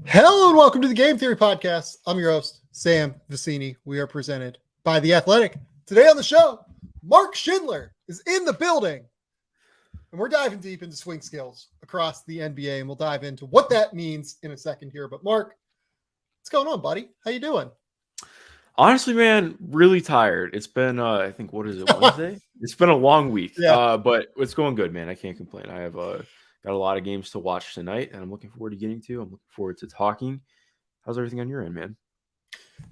Hello and welcome to the Game Theory Podcast. I'm your host, Sam Vicini. We are presented by The Athletic. Today on the show, Mark Schindler is in the building. And we're diving deep into swing skills across the NBA, and we'll dive into what that means in a second here. But Mark, what's going on, buddy? How you doing? Honestly, man, really tired. It's been, I think, what is it, Wednesday? It's been a long week, but it's going good, man. I can't complain. I have got a lot of games to watch tonight, and I'm looking forward to getting to. I'm looking forward to talking. How's everything on your end, man?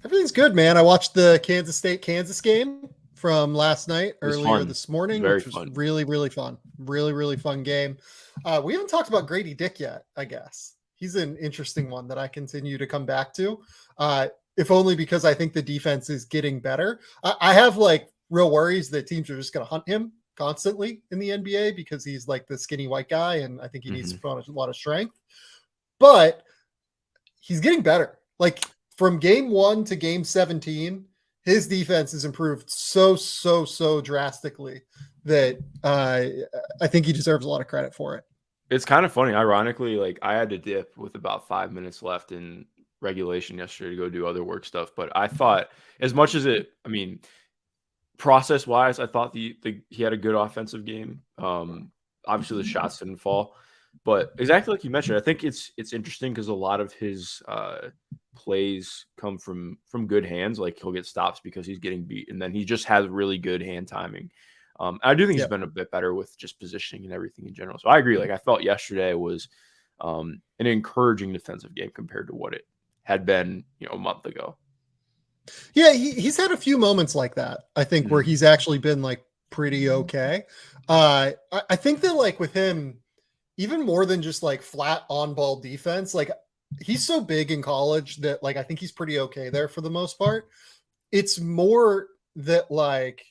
Everything's good, man. I watched the Kansas State-Kansas game from last night, earlier this morning, which was really, really fun. Really, really fun game. We haven't talked about Grady Dick yet, I guess. He's an interesting one that I continue to come back to. If only because I think the defense is getting better. I have like real worries that teams are just going to hunt him constantly in the NBA because he's like the skinny white guy, and I think he needs to put on a lot of strength. But he's getting better. Like from game 1 to game 17, his defense has improved so drastically that I think he deserves a lot of credit for it. It's kind of funny. Ironically, like I had to dip with about 5 minutes left in regulation yesterday to go do other work stuff, but I thought as much as process wise, I thought he had a good offensive game. Obviously the shots didn't fall, but exactly like you mentioned, I think it's interesting because a lot of his plays come from good hands. Like he'll get stops because he's getting beat, and then he just has really good hand timing. I do think he's been a bit better with just positioning and everything in general. So I agree. Like I felt yesterday was an encouraging defensive game compared to what it had been, a month ago. Yeah, he's had a few moments like that, I think, where he's actually been like pretty okay. I think that like with him, even more than just like flat on ball defense, like he's so big in college that like I think he's pretty okay there for the most part. It's more that like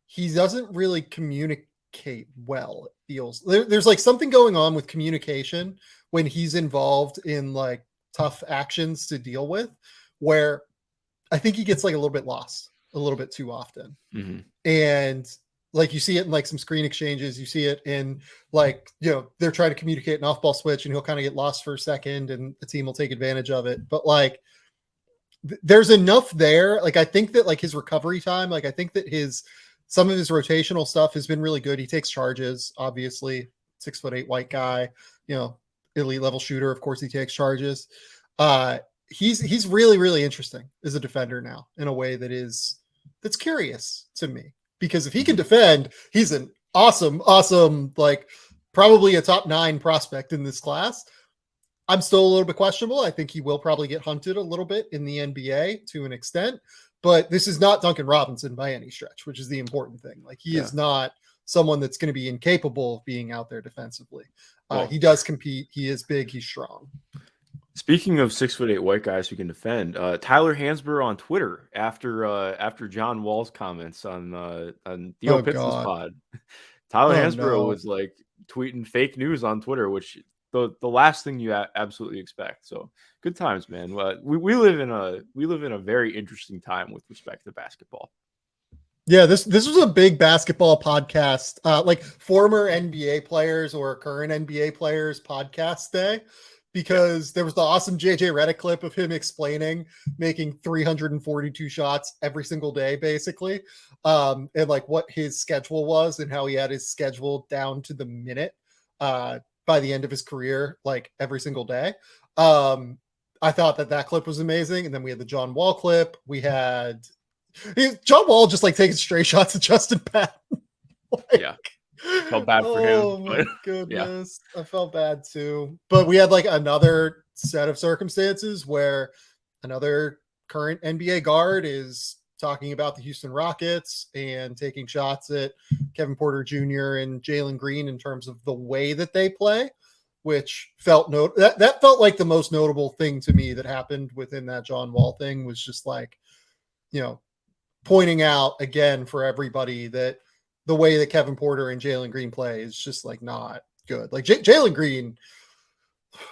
he doesn't really communicate well, it feels. There's like something going on with communication when he's involved in like tough actions to deal with, where I think he gets like a little bit lost a little bit too often. And like you see it in like some screen exchanges, you see it in like, they're trying to communicate an off ball switch and he'll kind of get lost for a second and the team will take advantage of it. But like there's enough there. Like I think that like his recovery time, like I think that some of his rotational stuff has been really good. He takes charges, obviously 6'8" white guy, elite level shooter. Of course he takes charges. He's really, really interesting as a defender now in a way that's curious to me, because if he can defend, he's an awesome, like probably a top 9 prospect in this class. I'm still a little bit questionable. I think he will probably get hunted a little bit in the NBA to an extent, but this is not Duncan Robinson by any stretch, which is the important thing. Like he is not someone that's going to be incapable of being out there defensively. He does compete. He is big. He's strong. Speaking of 6'8" white guys who can defend, Tyler Hansbrough on Twitter after John Wall's comments on Theo Pitson's pod, Tyler Hansbrough was like tweeting fake news on Twitter, which the last thing you absolutely expect. So good times, man. We live in a very interesting time with respect to basketball. Yeah, this was a big basketball podcast, like former NBA players or current NBA players podcast day. Because there was the awesome JJ Redick clip of him explaining making 342 shots every single day, basically, and like what his schedule was and how he had his schedule down to the minute by the end of his career, like every single day. I thought that clip was amazing. And then we had the John Wall clip. We had John Wall just like taking straight shots at Justin Patton. Felt bad for him. Oh my goodness. I felt bad too. But we had like another set of circumstances where another current NBA guard is talking about the Houston Rockets and taking shots at Kevin Porter Jr. and Jalen Green in terms of the way that they play, which felt that felt like the most notable thing to me that happened within that John Wall thing, was just like, pointing out again for everybody that the way that Kevin Porter and Jalen Green play is just like not good. Like Jalen Green,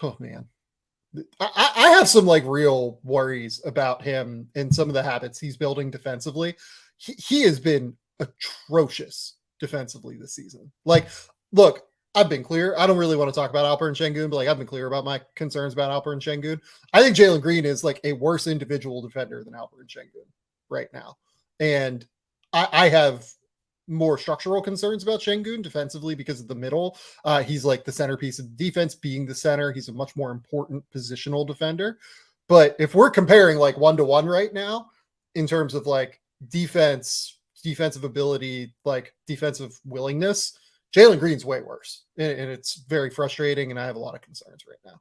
oh man, I have some like real worries about him and some of the habits he's building defensively. He has been atrocious defensively this season. Like, look, I've been clear. I don't really want to talk about Alperen Şengün, but like I've been clear about my concerns about Alperen Şengün. I think Jalen Green is like a worse individual defender than Alperen Şengün right now. And I have more structural concerns about Şengün defensively because of the middle. He's like the centerpiece of the defense, being the center. He's a much more important positional defender. But if we're comparing like 1-to-1 right now in terms of like defensive ability, like defensive willingness, Jalen Green's way worse, and it's very frustrating, and I have a lot of concerns right now.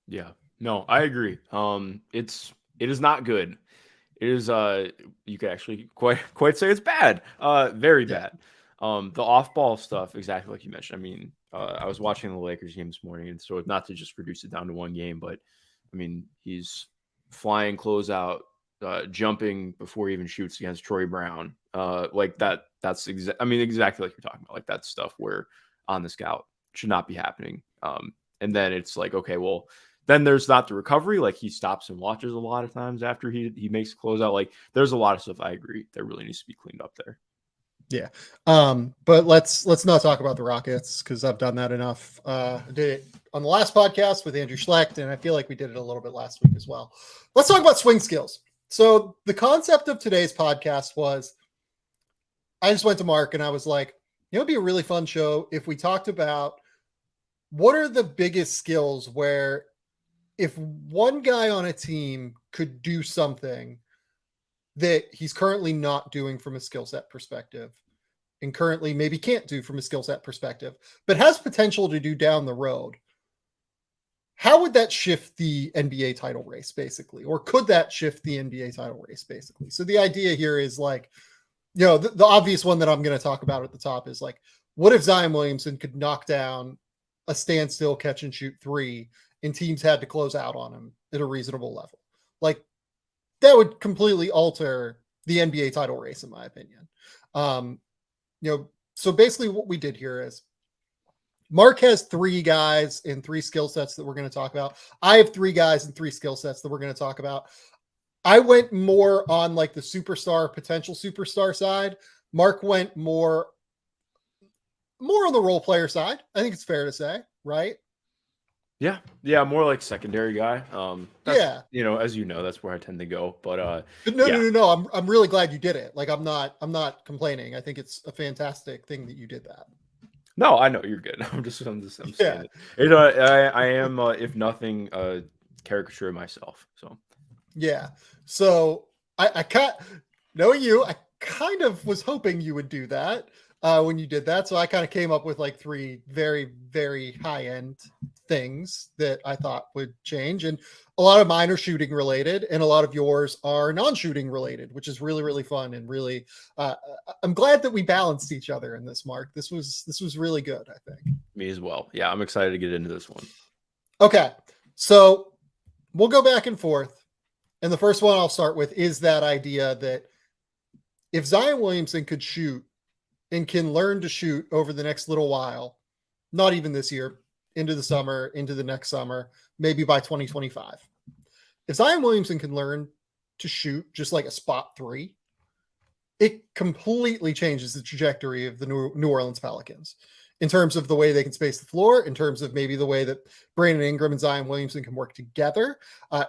Yeah, no, I agree. It is not good. It is you could actually quite say it's bad. Very bad. The off ball stuff, exactly like you mentioned. I mean, I was watching the Lakers game this morning, and so not to just reduce it down to one game, but I mean, he's flying closeout, jumping before he even shoots against Troy Brown. Like that. That's exactly like you're talking about. Like that stuff where on the scout should not be happening. And then it's like, okay, well, then there's not the recovery. Like he stops and watches a lot of times after he makes a closeout. Like there's a lot of stuff I agree that really needs to be cleaned up there. Yeah. But let's not talk about the Rockets because I've done that enough. I did it on the last podcast with Andrew Schlecht, and I feel like we did it a little bit last week as well. Let's talk about swing skills. So the concept of today's podcast was, I just went to Mark and I was like, it'd be a really fun show if we talked about what are the biggest skills where if one guy on a team could do something that he's currently not doing from a skill set perspective and currently maybe can't do from a skill set perspective, but has potential to do down the road, how would that shift the NBA title race basically? Or could that shift the NBA title race basically? So the idea here is like, the obvious one that I'm going to talk about at the top is like, what if Zion Williamson could knock down a standstill catch and shoot three and teams had to close out on him at a reasonable level? Like that would completely alter the NBA title race, in my opinion. So basically what we did here is Mark has three guys in three skill sets that we're going to talk about. I have three guys in three skill sets that we're going to talk about. I went more on like the potential superstar side. Mark went more on the role player side. I think it's fair to say, right? Yeah, more like secondary guy. As you know, that's where I tend to go. But no. I'm really glad you did it. Like I'm not complaining. I think it's a fantastic thing that you did that. No, I know you're good. I'm saying it. I am, if nothing, a caricature of myself. So. Yeah. So I kind of was hoping you would do that when you did that. So I kind of came up with like three very, very high end things that I thought would change. And a lot of mine are shooting related and a lot of yours are non-shooting related, which is really, really fun. And really, I'm glad that we balanced each other in this, Mark. This was really good, I think. Me as well. Yeah. I'm excited to get into this one. Okay. So we'll go back and forth. And the first one I'll start with is that idea that if Zion Williamson could shoot and can learn to shoot over the next little while, not even this year, into the summer, into the next summer, maybe by 2025. If Zion Williamson can learn to shoot just like a spot three, it completely changes the trajectory of the New Orleans Pelicans in terms of the way they can space the floor, in terms of maybe the way that Brandon Ingram and Zion Williamson can work together,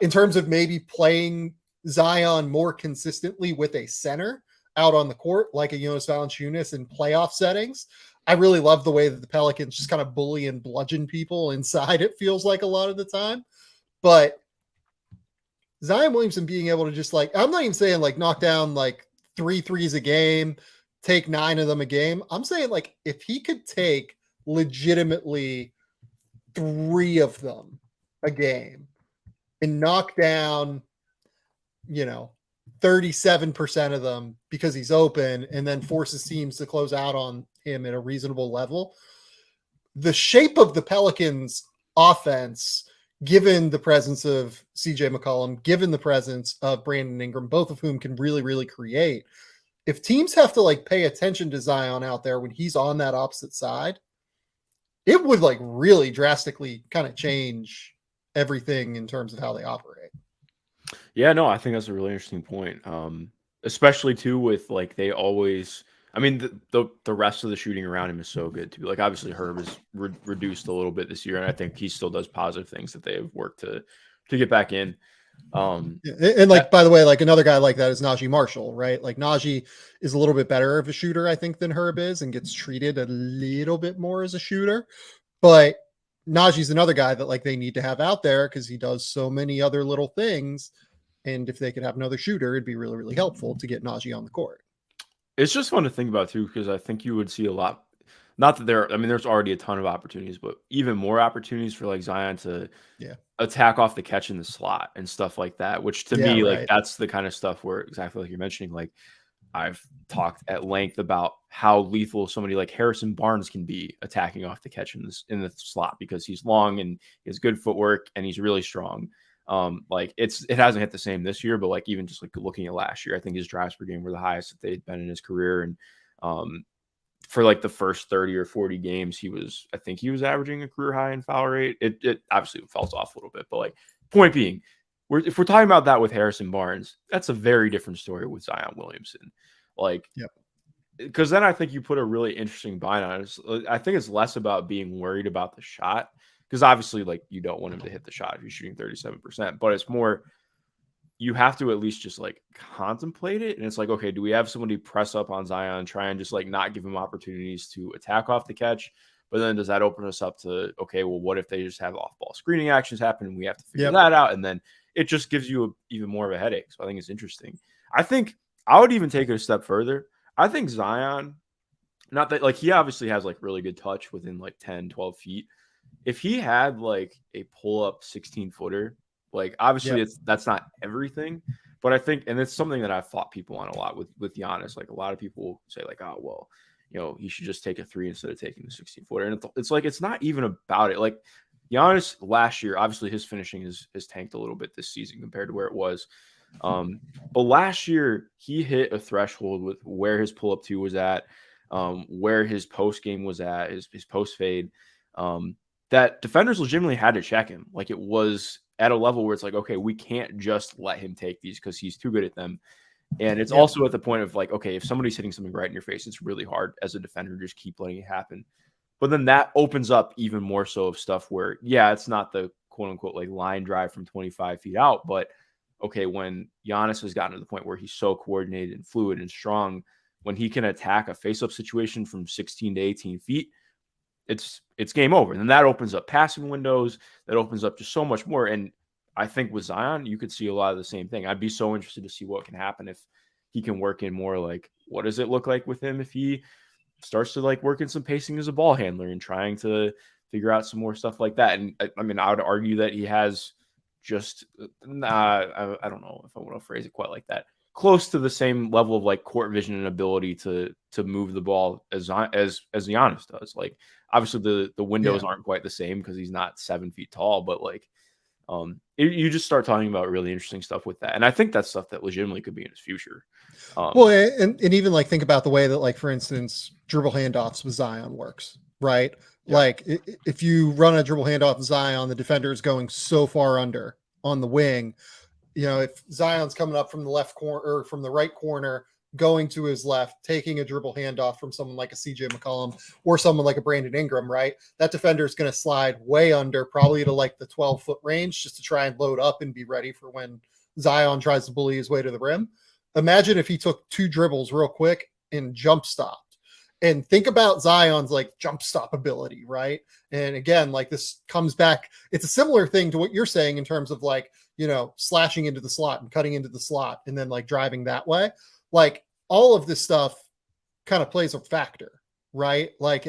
in terms of maybe playing Zion more consistently with a center out on the court, like a Jonas Valanciunas in playoff settings. I really love the way that the Pelicans just kind of bully and bludgeon people inside, it feels like a lot of the time. But Zion Williamson being able to just like, I'm not even saying like knock down like 3 threes a game, take 9 of them a game. I'm saying like if he could take legitimately 3 of them a game and knock down, 37% of them because he's open and then forces teams to close out on him at a reasonable level, the shape of the Pelicans offense, given the presence of CJ McCollum, given the presence of Brandon Ingram, both of whom can really, really create, if teams have to like pay attention to Zion out there when he's on that opposite side, it would like really drastically kind of change everything in terms of how they operate. Yeah, no, I think that's a really interesting point. Especially too with like they always I mean, the rest of the shooting around him is so good too. Like obviously Herb is reduced a little bit this year, and I think he still does positive things that they have worked to get back in. And like, by the way, like another guy like that is Najee Marshall, right? Like Najee is a little bit better of a shooter, I think, than Herb is, and gets treated a little bit more as a shooter. But Najee's another guy that like they need to have out there because he does so many other little things. And if they could have another shooter, it'd be really, really helpful to get Najee on the court. It's just fun to think about too, because I think you would see a lot. Not that there's already a ton of opportunities, but even more opportunities for like Zion to attack off the catch in the slot and stuff like that. Which to me, like that's the kind of stuff where exactly like you're mentioning, like I've talked at length about how lethal somebody like Harrison Barnes can be attacking off the catch in the slot because he's long and he has good footwork and he's really strong. Like it hasn't hit the same this year, but like even just like looking at last year, I think his drives per game were the highest that they'd been in his career. And for like the first 30 or 40 games, I think he was averaging a career high in foul rate. It obviously falls off a little bit, but like point being, if we're talking about that with Harrison Barnes, that's a very different story with Zion Williamson. Like, because then I think you put a really interesting bind on it. I think it's less about being worried about the shot. Because obviously, like, you don't want him to hit the shot if you're shooting 37%, but it's more, you have to at least just like contemplate it. And it's like, okay, do we have somebody press up on Zion, try and just like not give him opportunities to attack off the catch? But then does that open us up to, okay, well, what if they just have off ball screening actions happen and we have to figure that out? And then it just gives you even more of a headache. So I think it's interesting. I think I would even take it a step further. I think Zion, not that like he obviously has like really good touch within like 10, 12 feet. If he had like a pull-up 16-footer, like obviously that's not everything, but I think, and it's something that I've fought people on a lot with Giannis. Like a lot of people say like, oh, well, you know, he should just take a 3 instead of taking the 16-footer. And it's like, it's not even about it. Like Giannis last year, obviously his finishing has tanked a little bit this season compared to where it was. But last year he hit a threshold with where his pull-up 2 was at, where his post game was at, his post fade, that defenders legitimately had to check him. Like it was at a level where it's like, okay, we can't just let him take these because he's too good at them. And it's also at the point of like, okay, if somebody's hitting something right in your face, it's really hard as a defender to just keep letting it happen. But then that opens up even more so of stuff where, it's not the quote unquote like line drive from 25 feet out, but okay, when Giannis has gotten to the point where he's so coordinated and fluid and strong, when he can attack a face-up situation from 16 to 18 feet, it's game over. And then that opens up passing windows. That opens up just so much more. And I think with Zion, you could see a lot of the same thing. I'd be so interested to see what can happen if he can work in more like, what does it look like with him if he starts to like work in some pacing as a ball handler and trying to figure out some more stuff like that. And I mean, I would argue that he has just, I don't know if I want to phrase it quite like that, close to the same level of like court vision and ability to move the ball as Giannis does. Like obviously the windows aren't quite the same because he's not 7 feet tall, but like you just start talking about really interesting stuff with that. And I think that's stuff that legitimately could be in his future. Well, and even like think about the way that like, for instance, dribble handoffs with Zion works, right? Yeah. Like if you run a dribble handoff with Zion, the defender is going so far under on the wing. You know, if Zion's coming up from the left corner or from the right corner, going to his left, taking a dribble handoff from someone like a CJ McCollum or someone like a Brandon Ingram, right? That defender is going to slide way under, probably to like the 12-foot range, just to try and load up and be ready for when Zion tries to bully his way to the rim. Imagine if he took 2 dribbles real quick and jump stopped. And think about Zion's like jump stop ability, right? And again, like this comes back, it's a similar thing to what you're saying in terms of like, you know, slashing into the slot and cutting into the slot and then like driving that way. Like all of this stuff kind of plays a factor, right? Like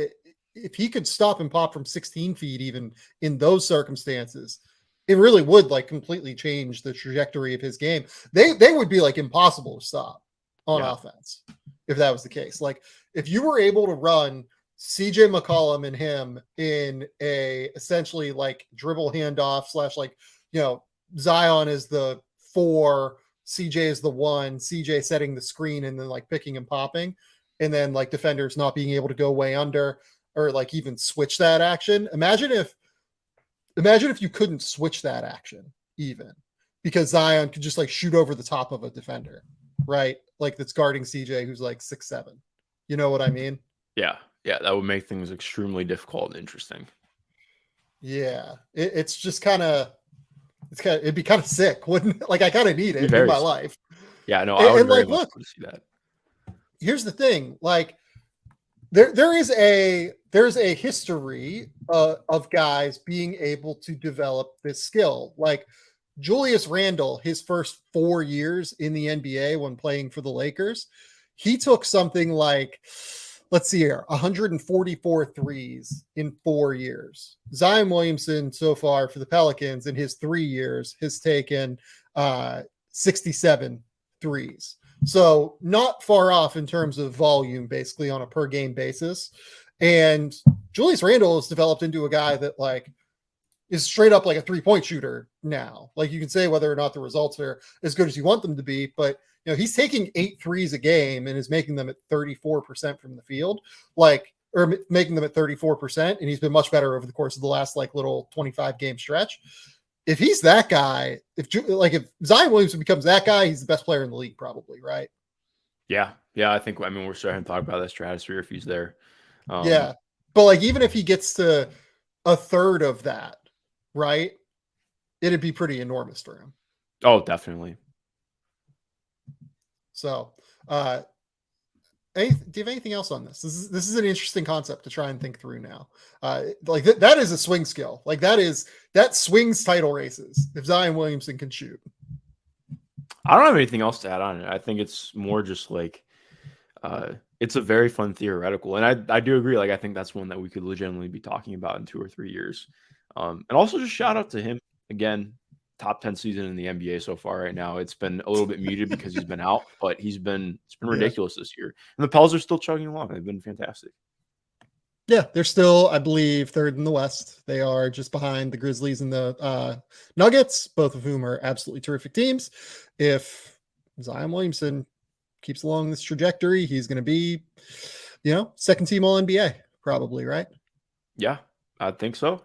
if he could stop and pop from 16 feet, even in those circumstances, it really would like completely change the trajectory of his game. They would be like impossible to stop on offense if that was the case. Like if you were able to run CJ McCollum and him in a essentially like dribble handoff / like, you know, Zion is the 4, CJ is the 1, CJ setting the screen and then like picking and popping, and then like defenders not being able to go way under or like even switch that action. Imagine if you couldn't switch that action even, because Zion could just like shoot over the top of a defender, right? Like that's guarding CJ who's like 6'7", You know what I mean? Yeah. Yeah. That would make things extremely difficult and interesting. Yeah. It's just it'd be kind of sick, wouldn't it? Like I kind of need Be it in very my sick. life. Yeah. No, I would And very like, much look, want to see that. here's the thing. Like there's a history of guys being able to develop this skill. Like Julius Randle, his first 4 years in the NBA when playing for the Lakers, he took something like, let's see here, 144 threes in 4 years. Zion Williamson so far for the Pelicans in his 3 years has taken 67 threes. So not far off in terms of volume, basically on a per game basis. And Julius Randle has developed into a guy that like is straight up like a 3-point shooter now. Like you can say whether or not the results are as good as you want them to be, but you know, he's taking 8 threes a game and is making them at 34% from the field, like, or making them at 34%. And he's been much better over the course of the last like little 25 game stretch. If he's that guy, if Zion Williamson becomes that guy, he's the best player in the league, probably, right? Yeah. Yeah. I mean, we're starting to talk about that stratosphere if he's there. Yeah. But like, even if he gets to a third of that, right, it'd be pretty enormous for him. Oh, definitely. So, do you have anything else on this? This is an interesting concept to try and think through now. Like that is a swing skill. Like that swings title races if Zion Williamson can shoot. I don't have anything else to add on it. I think it's more just like it's a very fun theoretical, and I do agree. Like I think that's one that we could legitimately be talking about in 2 or 3 years. And also just shout out to him again. Top 10 season in the NBA so far right now. It's been a little bit muted because he's been out, but it's been ridiculous this year. And the Pels are still chugging along. They've been fantastic. Yeah, they're still, I believe, third in the West. They are just behind the Grizzlies and the Nuggets, both of whom are absolutely terrific teams. If Zion Williamson keeps along this trajectory, he's going to be, you know, second team All NBA, probably, right? Yeah, I think so.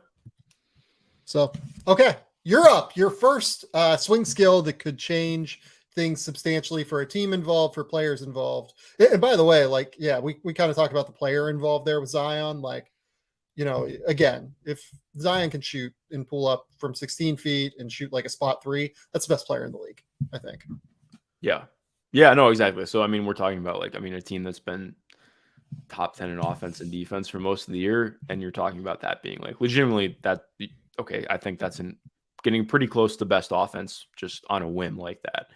So, okay. You're up. Your first swing skill that could change things substantially for a team involved, for players involved. And by the way, like, yeah, we kind of talked about the player involved there with Zion. Like, you know, again, if Zion can shoot and pull up from 16 feet and shoot like a spot 3, that's the best player in the league, I think. Yeah. Yeah, no, exactly. So, I mean, we're talking about like, a team that's been top 10 in offense and defense for most of the year. And you're talking about that being like legitimately that, okay, I think that's getting pretty close to best offense just on a whim like that.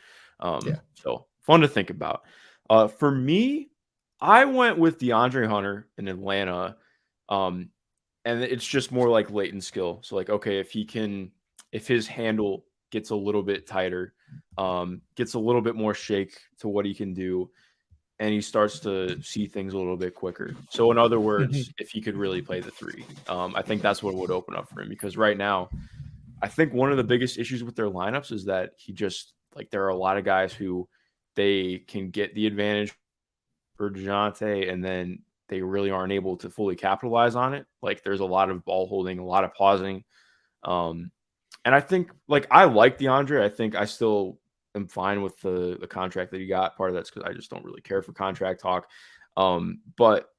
So fun to think about. For me, I went with DeAndre Hunter in Atlanta. And it's just more like latent skill. So like, okay, if his handle gets a little bit tighter, gets a little bit more shake to what he can do, and he starts to see things a little bit quicker. So in other words, if he could really play the 3, I think that's what would open up for him, because right now, I think one of the biggest issues with their lineups is that he just like there are a lot of guys who they can get the advantage for DeJounte, and then they really aren't able to fully capitalize on it. Like there's a lot of ball holding, a lot of pausing. And I think like I like DeAndre. I think I still am fine with the contract that he got. Part of that's because I just don't really care for contract talk. But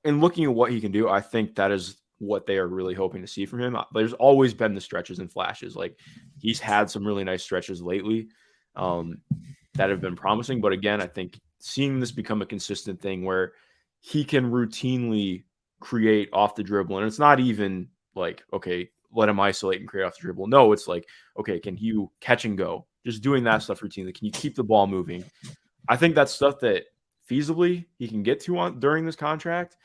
in looking at what he can do, I think that is what they are really hoping to see from him. There's always been the stretches and flashes. Like he's had some really nice stretches lately that have been promising. But again, I think seeing this become a consistent thing where he can routinely create off the dribble, and it's not even like, okay, let him isolate and create off the dribble. No, it's like, okay, can you catch and go? Just doing that stuff routinely. Can you keep the ball moving? I think that's stuff that feasibly he can get to on during this contract.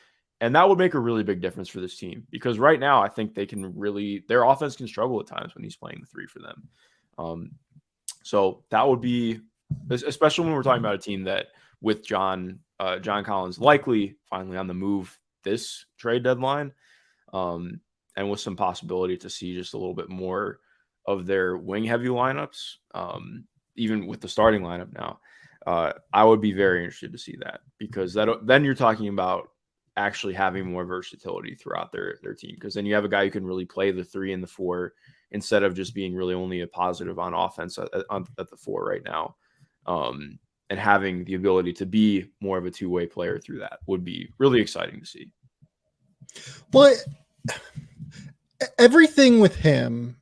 And that would make a really big difference for this team, because right now I think they can really, their offense can struggle at times when he's playing the 3 for them. So that would be, especially when we're talking about a team that with John Collins likely finally on the move this trade deadline, and with some possibility to see just a little bit more of their wing heavy lineups, even with the starting lineup now, I would be very interested to see that, because then you're talking about actually having more versatility throughout their team, because then you have a guy who can really play the 3 and the 4 instead of just being really only a positive on offense at the 4 right now. and having the ability to be more of a two-way player through that would be really exciting to see. Well, everything with him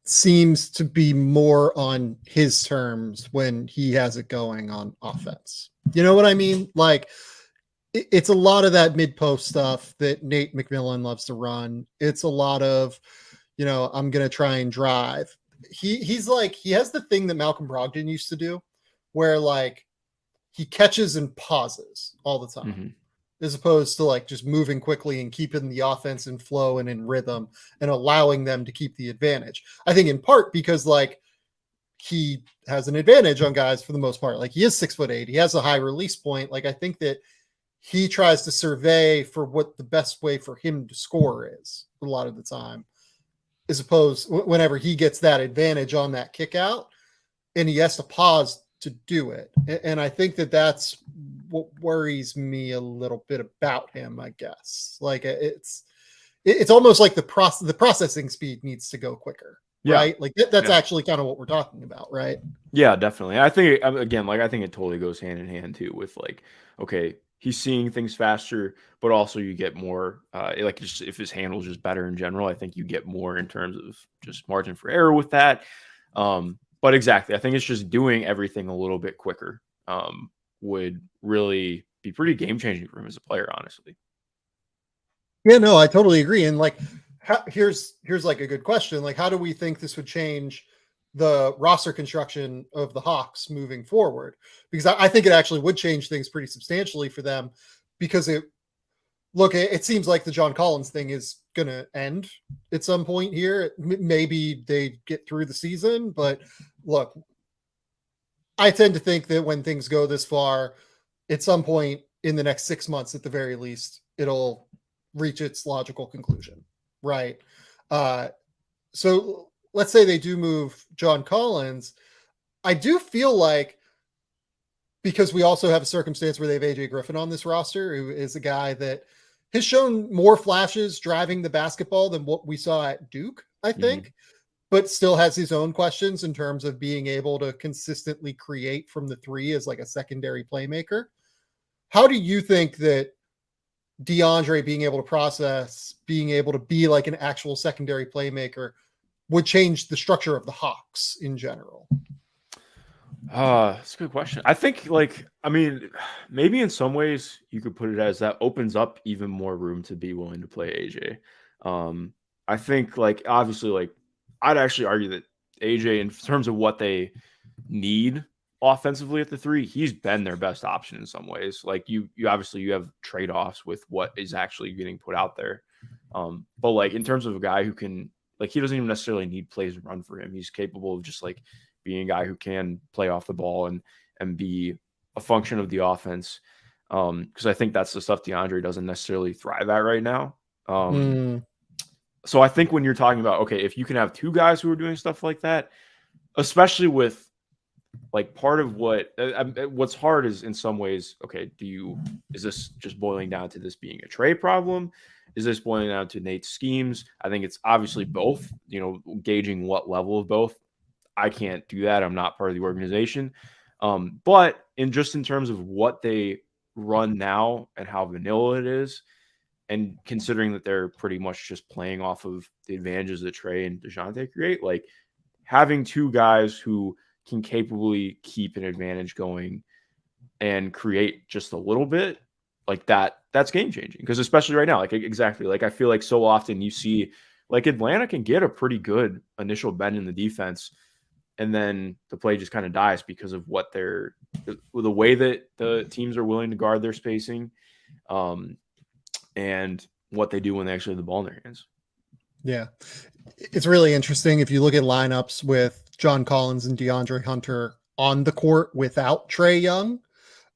seems to be more on his terms when he has it going on offense. You know what I mean? Like, it's a lot of that mid-post stuff that Nate McMillan loves to run. It's a lot of, I'm going to try and drive. He's like, he has the thing that Malcolm Brogdon used to do where like he catches and pauses all the time. Mm-hmm. As opposed to like just moving quickly and keeping the offense in flow and in rhythm and allowing them to keep the advantage. I think in part because like he has an advantage on guys for the most part. Like he is 6'8", he has a high release point. Like I think that he tries to survey for what the best way for him to score is a lot of the time, as opposed whenever he gets that advantage on that kick out and he has to pause to do it. And I think that that's what worries me a little bit about him, I guess. Like it's almost like the processing speed needs to go quicker, right? Like that's actually kind of what we're talking about, right? Yeah, definitely. I think again, like I think it totally goes hand in hand too with like, okay, he's seeing things faster, but also you get more like just if his handle's just better in general, I think you get more in terms of just margin for error with that. But exactly, I think it's just doing everything a little bit quicker would really be pretty game changing for him as a player, honestly. Yeah, no, I totally agree. And like, here's like a good question. Like, how do we think this would change the roster construction of the Hawks moving forward? Because I think it actually would change things pretty substantially for them because it seems like the John Collins thing is going to end at some point here. Maybe they get through the season, but look, I tend to think that when things go this far, at some point in the next 6 months, at the very least, it'll reach its logical conclusion, right? So let's say they do move John Collins. I do feel like, because we also have a circumstance where they have AJ Griffin on this roster, who is a guy that has shown more flashes driving the basketball than what we saw at Duke, I think, but still has his own questions in terms of being able to consistently create from the three as like a secondary playmaker. How do you think that DeAndre being able to process, being able to be like an actual secondary playmaker would change the structure of the Hawks in general? That's a good question. I think maybe in some ways you could put it as that opens up even more room to be willing to play AJ. I think obviously I'd actually argue that AJ, in terms of what they need offensively at the three, he's been their best option in some ways. Like you obviously you have trade-offs with what is actually getting put out there. But like in terms of a guy who can, like, he doesn't even necessarily need plays run for him. He's capable of just like being a guy who can play off the ball and be a function of the offense. Because I think that's the stuff DeAndre doesn't necessarily thrive at right now. So I think when you're talking about, okay, if you can have two guys who are doing stuff like that, especially with like part of what's hard is in some ways, okay, is this just boiling down to this being a Trey problem? Is this boiling down to Nate's schemes? I think it's obviously both, gauging what level of both. I can't do that. I'm not part of the organization. But in terms of what they run now and how vanilla it is, and considering that they're pretty much just playing off of the advantages that Trey and DeJounte create, like having two guys who can capably keep an advantage going and create just a little bit like that's game changing. Because especially right now, like exactly, like I feel like so often you see like Atlanta can get a pretty good initial bend in the defense, and then the play just kind of dies because of the way that the teams are willing to guard their spacing. And what they do when they actually have the ball in their hands. Yeah. It's really interesting. If you look at lineups with John Collins and DeAndre Hunter on the court without Trae Young,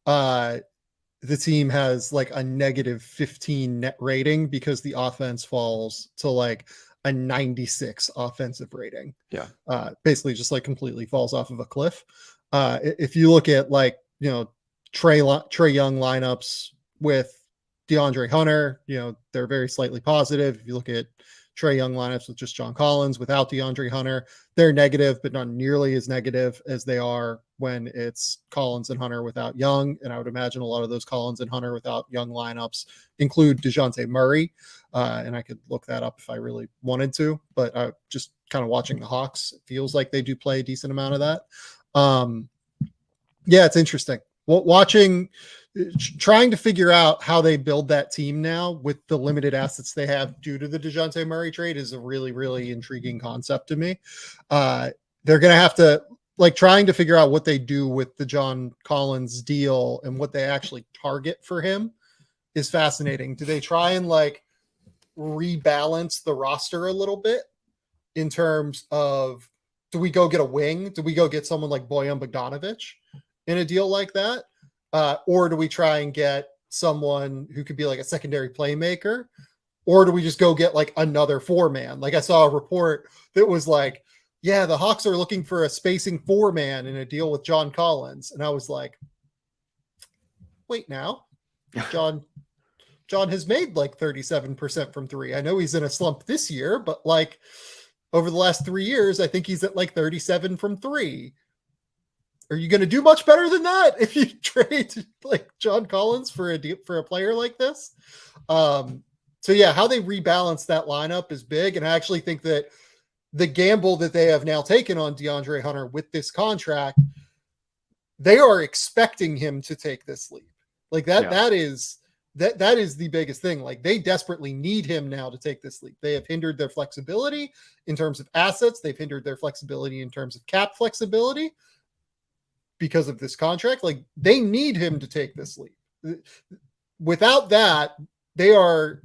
the team has like a negative 15 net rating because the offense falls to like a 96 offensive rating. Yeah. Basically just like completely falls off of a cliff. If you look at Trae Young lineups with DeAndre Hunter, they're very slightly positive. If you look at Trae Young lineups with just John Collins without DeAndre Hunter. They're negative, but not nearly as negative as they are when it's Collins and Hunter without Young. And I would imagine a lot of those Collins and Hunter without Young lineups include DeJounte Murray. And I could look that up if I really wanted to, but just kind of watching the Hawks, it feels like they do play a decent amount of that. Yeah, it's interesting. Trying to figure out how they build that team now with the limited assets they have due to the DeJounte Murray trade is a really, really intriguing concept to me. They're going to have to trying to figure out what they do with the John Collins deal and what they actually target for him is fascinating. Do they try and rebalance the roster a little bit in terms of, do we go get a wing? Do we go get someone like Bojan Bogdanovic in a deal like that? Or do we try and get someone who could be like a secondary playmaker? Or do we just go get another 4-man? I saw a report that was yeah, the Hawks are looking for a spacing 4-man in a deal with John Collins. And I was like, wait now, John has made 37% from 3. I know he's in a slump this year, but over the last 3 years, I think he's at 37 from 3. Are you going to do much better than that if you trade John Collins for a player like this? So yeah, how they rebalance that lineup is big. And I actually think that the gamble that they have now taken on DeAndre Hunter with this contract, they are expecting him to take this leap. That is the biggest thing. They desperately need him now to take this leap. They have hindered their flexibility in terms of assets. They've hindered their flexibility in terms of cap flexibility because of this contract. They need him to take this leap. Without that, they are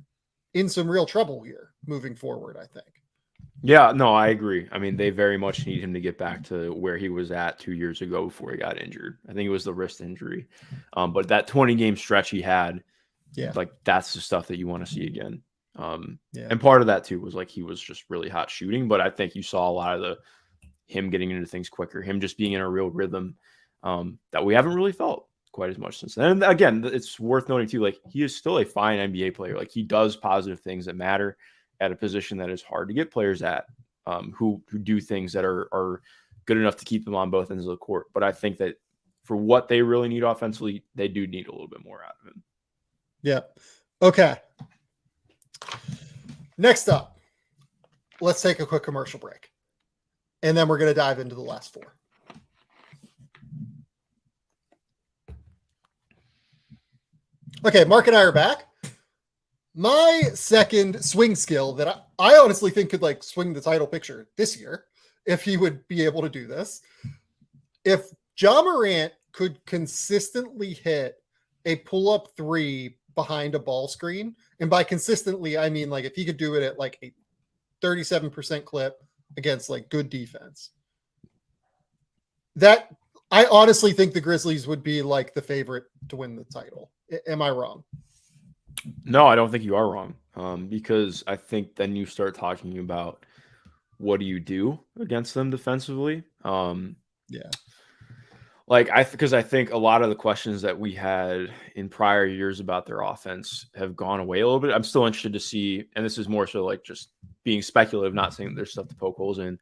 in some real trouble here moving forward, I think. Yeah, no, I agree. I mean, they very much need him to get back to where he was at 2 years ago before he got injured. I think it was the wrist injury. But that 20-game stretch he had, that's the stuff that you want to see again. And part of that too was he was just really hot shooting, but I think you saw a lot of him getting into things quicker, him just being in a real rhythm that we haven't really felt quite as much since then. And again, it's worth noting too, he is still a fine NBA player. He does positive things that matter at a position that is hard to get players at, who do things that are good enough to keep them on both ends of the court. But I think that for what they really need offensively, they do need a little bit more out of him. Yeah. Okay. Next up, let's take a quick commercial break. And then we're going to dive into the last 4. Okay, Mark and I are back. My second swing skill that I honestly think could swing the title picture this year, if he would be able to do this. If Ja Morant could consistently hit a pull-up 3 behind a ball screen, and by consistently, I mean if he could do it at a 37% clip against good good that I honestly think the Grizzlies would be the favorite to win the title. Am I wrong? No, I don't think you are wrong. Because I think then you start talking about what do you do against them defensively? Yeah. Because I think a lot of the questions that we had in prior years about their offense have gone away a little bit. I'm still interested to see, and this is more so just being speculative, not saying there's stuff to poke holes in.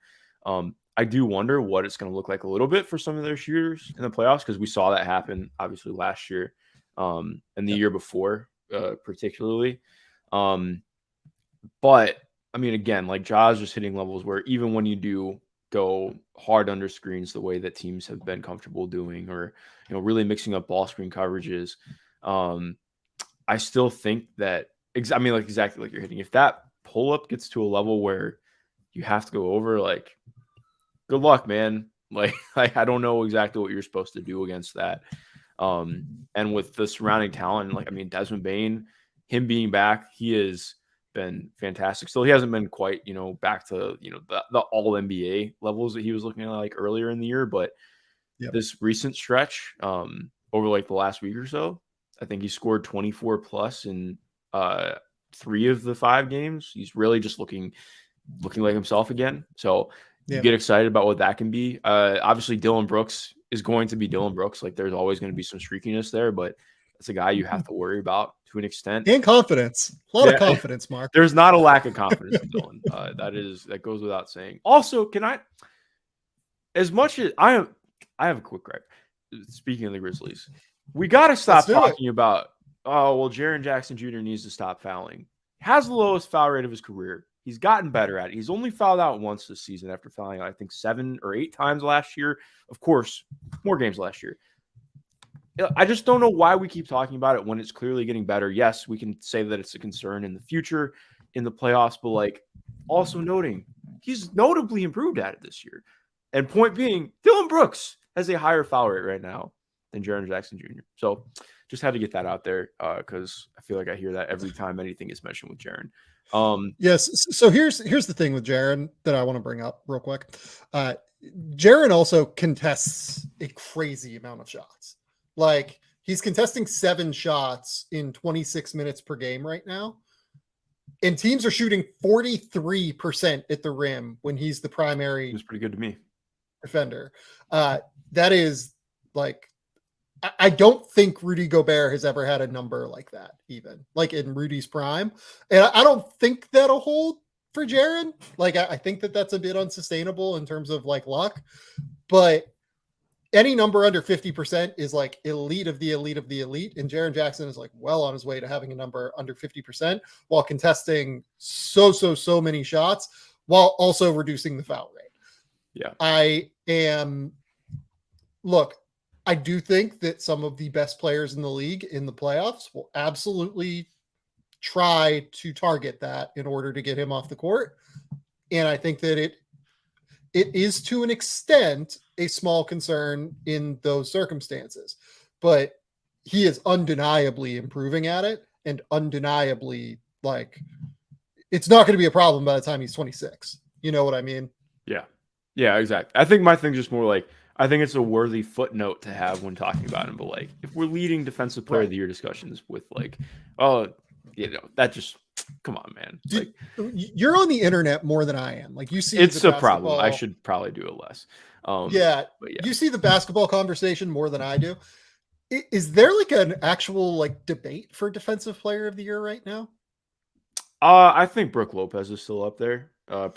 I do wonder what it's going to look like a little bit for some of their shooters in the playoffs, because we saw that happen obviously last year and the year before, particularly. But I mean, again, Ja's just hitting levels where even when you do go hard under screens the way that teams have been comfortable doing, or really mixing up ball screen coverages, I still think that exactly like you're hitting. If that pull up gets to a level where you have to go over, good luck, man. I don't know exactly what you're supposed to do against that. And with the surrounding talent, Desmond Bane, him being back, he has been fantastic. Still, he hasn't been quite, back to, the all NBA levels that he was looking at earlier in the year. But this recent stretch, over the last week or so, I think he scored 24 plus in 3 of the 5 games. He's really just looking like himself again. So you get excited about what that can be. Obviously, Dylan Brooks is going to be Dylan Brooks. There's always going to be some streakiness there, but it's a guy you have to worry about to an extent. And confidence. A lot of confidence, Mark. There's not a lack of confidence in Dylan. That goes without saying. Also, as much as I have a quick gripe. Speaking of the Grizzlies, we got to stop talking about, Jaren Jackson Jr. needs to stop fouling. Has the lowest foul rate of his career. He's gotten better at it. He's only fouled out once this season after fouling, I think, 7 or 8 times last year. Of course, more games last year. I just don't know why we keep talking about it when it's clearly getting better. Yes, we can say that it's a concern in the future in the playoffs, but also noting he's notably improved at it this year. And point being, Dylan Brooks has a higher foul rate right now than Jaren Jackson Jr. So just had to get that out there because I feel like I hear that every time anything is mentioned with Jaren. Yes. So here's the thing with Jaren that I want to bring up real quick. Jaren also contests a crazy amount of shots. He's contesting 7 shots in 26 minutes per game right now. And teams are shooting 43% at the rim when he's the primary. It was pretty good to me. Defender. That is I don't think Rudy Gobert has ever had a number like that, even in Rudy's prime. And I don't think that'll hold for Jaren. I think that's a bit unsustainable in terms of luck, but any number under 50% is elite of the elite of the elite. And Jaren Jackson is well on his way to having a number under 50% while contesting so many shots while also reducing the foul rate. Yeah. I do think that some of the best players in the league in the playoffs will absolutely try to target that in order to get him off the court. And I think that it is to an extent a small concern in those circumstances, but he is undeniably improving at it and undeniably it's not going to be a problem by the time he's 26. You know what I mean? Yeah. Yeah, exactly. I think my thing's just more I think it's a worthy footnote to have when talking about him. But if we're leading defensive player of the year discussions with that just come on, man. You're on the internet more than I am. You see, it's a problem. I should probably do it less. Yeah, you see the basketball conversation more than I do. Is there an actual debate for defensive player of the year right now? I think Brook Lopez is still up there. I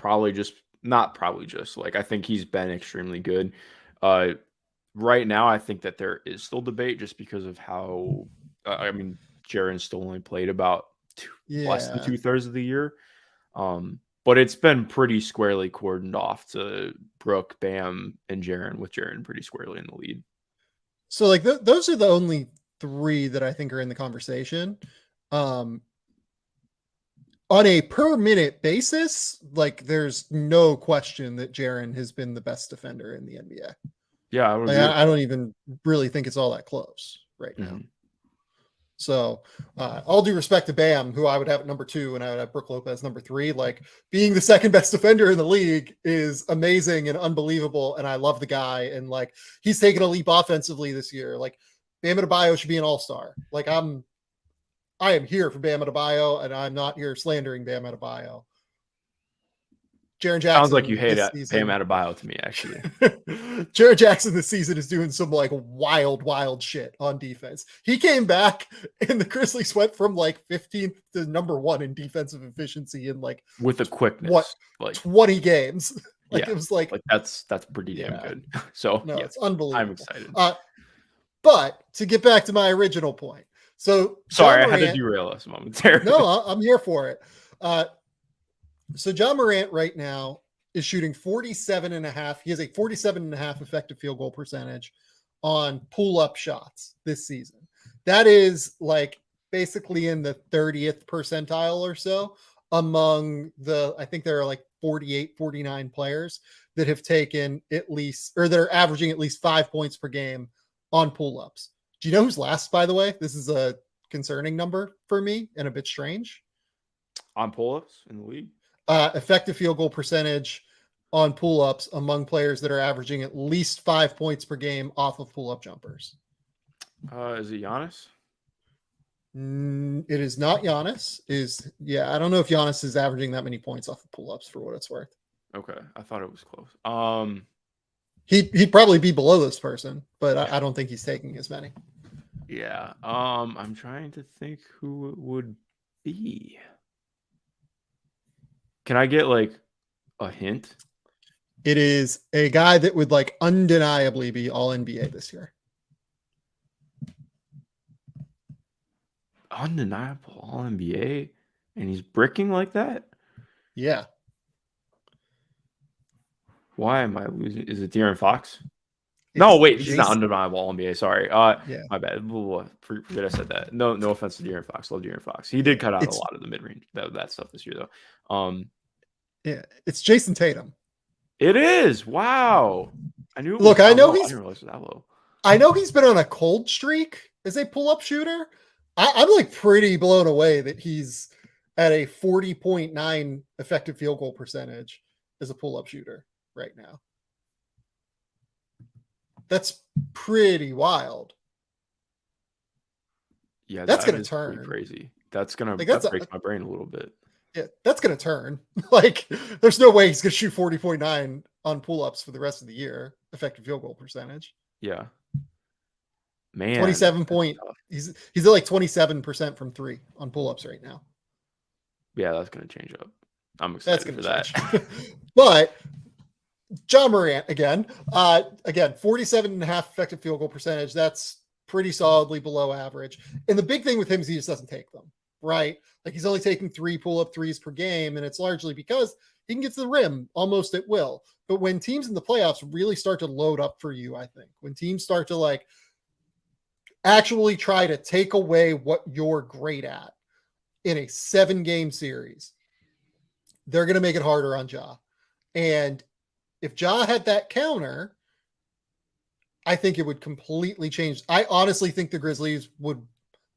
think he's been extremely good. Right now, I think that there is still debate just because of how, Jaren's still only played about less than 2/3 of the year. But it's been pretty squarely cordoned off to Brook, Bam, and Jaren, with Jaren pretty squarely in the lead. So those are the only 3 that I think are in the conversation. On a per minute basis, there's no question that Jaren has been the best defender in the NBA. Yeah, I don't even really think it's all that close right now. So all due respect to Bam, who I would have at number 2, and I would have Brook Lopez number 3, being the second best defender in the league is amazing and unbelievable. And I love the guy. And he's taken a leap offensively this year. Bam Adebayo should be an all-star. I am here for Bam Adebayo, and I'm not here slandering Bam Adebayo. Jaren Jackson. Sounds like you hate Bam Adebayo to me, actually. Jaren Jackson this season is doing some wild shit on defense. He came back, and the Grizzlies went from 15th to number 1 in defensive efficiency in with the quickness, 20 games. It was that's pretty damn good. So it's unbelievable. I'm excited. But to get back to my original point. So sorry, I had to derail us momentarily. No, I'm here for it. So Ja Morant right now is shooting 47.5. He has a 47.5 effective field goal percentage on pull-up shots this season. That is basically in the 30th percentile or so among I think there are 48, 49 players that have taken at least, or that are averaging at least 5 points per game on pull-ups. Do you know who's last, by the way? This is a concerning number for me and a bit strange. On pull-ups in the league? Effective field goal percentage on pull-ups among players that are averaging at least 5 points per game off of pull-up jumpers. Is it Giannis? It is not Giannis. I don't know if Giannis is averaging that many points off of pull-ups for what it's worth. Okay, I thought it was close. He'd probably be below this person, but I don't think he's taking as many. Yeah. I'm trying to think who it would be. Can I get like a hint? It is a guy that would like undeniably be all NBA this year. Undeniable All NBA, and he's bricking like that. Yeah. Why am I losing? Is it De'Aaron Fox? No, It's wait, he's not Jason. undeniable All NBA. Sorry, Yeah. my bad. Forget I said that. No, no offense to De'Aaron Fox. Love De'Aaron Fox. He did cut out a It's lot of the mid range that stuff this year though. yeah, it's Jason Tatum. It is. Wow. I knew it was Look, I that know low. I he's didn't realize it was that low. I know he's been on a cold streak as a pull-up shooter. I'm like pretty blown away that he's at a 40.9 effective field goal percentage as a pull-up shooter right now. That's pretty wild. Yeah, That's that gonna is pretty turn. crazy. That's gonna Like that breaks my brain a little bit. yeah, that's gonna turn. Like, there's no way he's gonna shoot 40.9 on pull-ups for the rest of the year. Effective field goal percentage. Yeah. Man. 27 point. He's at like 27% from three on pull-ups right now. Yeah, that's gonna change up. I'm excited for that. But Ja Morant again, 47.5 effective field goal percentage. That's pretty solidly below average. And the big thing with him is he just doesn't take them, right? Like he's only taking 3 pull-up threes per game, and it's largely because he can get to the rim almost at will. But when teams in the playoffs really start to load up for you, I think when teams start to like actually try to take away what you're great at in a 7-game series, they're going to make it harder on Ja. And if Ja had that counter, I think it would completely change. I honestly think the Grizzlies would,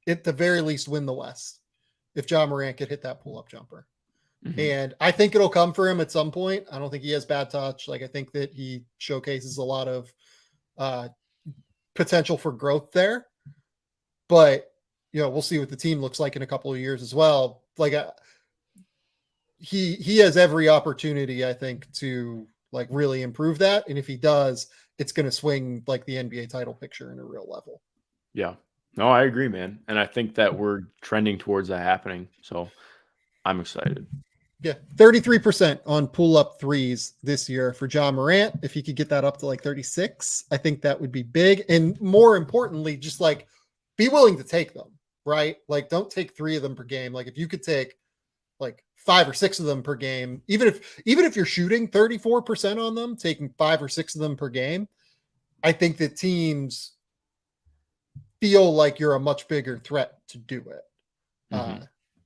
at the very least, win the West if Ja Morant could hit that pull-up jumper. Mm-hmm. And I think it'll come for him at some point. I don't think he has bad touch. Like, I think that he showcases a lot of potential for growth there. But, you know, we'll see what the team looks like in a couple of years as well. Like, he has every opportunity, I think, to like really improve that. And if he does, it's going to swing like the NBA title picture in a real level. Yeah, no, I agree, man. And I think that we're trending towards that happening. So I'm excited. Yeah. 33% on pull-up threes this year for Ja Morant. If he could get that up to like 36, I think that would be big. And more importantly, just like be willing to take them, right? Like don't take 3 of them per game. Like if you could take like 5 or 6 of them per game, even if you're shooting 34% on them, taking 5 or 6 of them per game, I think that teams feel like you're a much bigger threat to do it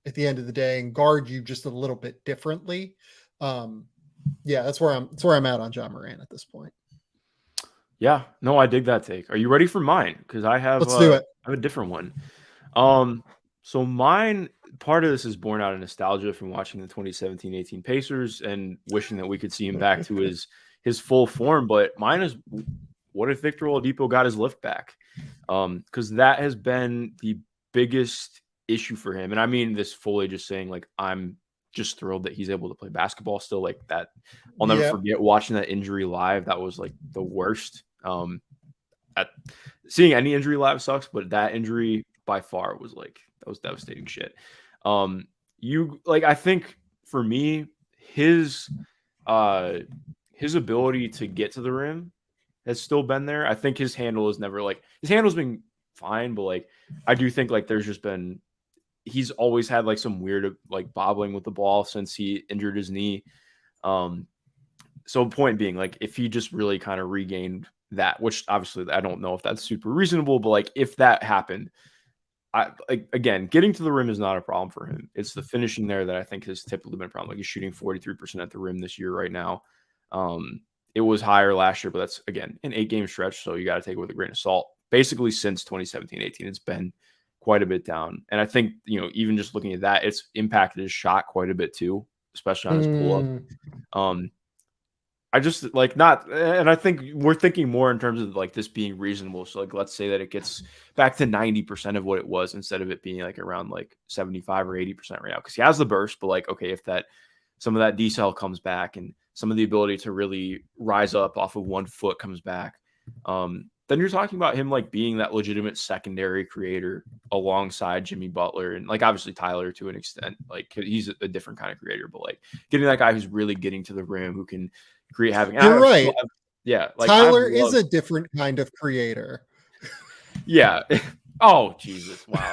at the end of the day and guard you just a little bit differently. Yeah, that's where I'm at on Ja Morant at this point. Yeah, no, I dig that take. Are you ready for mine? Because I have Let's do it. I have a different one. So mine, part of this is born out of nostalgia from watching the 2017-18 Pacers and wishing that we could see him back to his full form. But mine is, what if Victor Oladipo got his lift back? Because that has been the biggest issue for him. And I mean this fully just saying, like, I'm just thrilled that he's able to play basketball still like that. I'll never forget watching that injury live. That was like the worst. At seeing any injury live sucks, but that injury by far was like, that was devastating shit. I think for me, his ability to get to the rim has still been there. I think his handle is never like, his handle's been fine, but like, I do think like there's just been, he's always had like some weird like bobbling with the ball since he injured his knee. So point being, like, if he just really kind of regained that, which obviously I don't know if that's super reasonable, but like if that happened, again, getting to the rim is not a problem for him. It's the finishing there that I think has typically been a problem. Like he's shooting 43% at the rim this year right now. It was higher last year, but that's again an 8-game stretch, so you got to take it with a grain of salt. Basically, since 2017-18, it's been quite a bit down, and I think even just looking at that, it's impacted his shot quite a bit too, especially on his pull-up. I just like not, and I think we're thinking more in terms of like this being reasonable. So like, let's say that it gets back to 90% of what it was instead of it being like around like 75 or 80% right now. Cause he has the burst, but like, okay, if some of that decel comes back and some of the ability to really rise up off of 1 foot comes back, then then you're talking about him like being that legitimate secondary creator alongside Jimmy Butler and like obviously Tyler to an extent. Like he's a different kind of creator, but like getting that guy who's really getting to the rim, who can create having. You're right. Like Tyler is a different kind of creator. Yeah. Oh Jesus! Wow.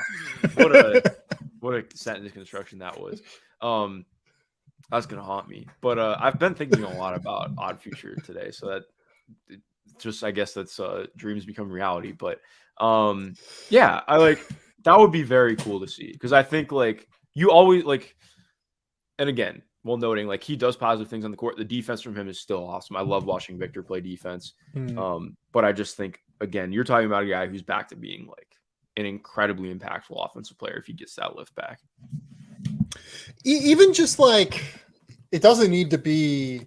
What a sentence construction that was. That's gonna haunt me. But I've been thinking a lot about Odd Future today, so that just I guess that's dreams become reality. But yeah, I like that would be very cool to see because I think like you always like, and again, while noting like he does positive things on the court, the defense from him is still awesome. I love watching Victor play defense. But I just think again, you're talking about a guy who's back to being like an incredibly impactful offensive player if he gets that lift back. Even just like it doesn't need to be,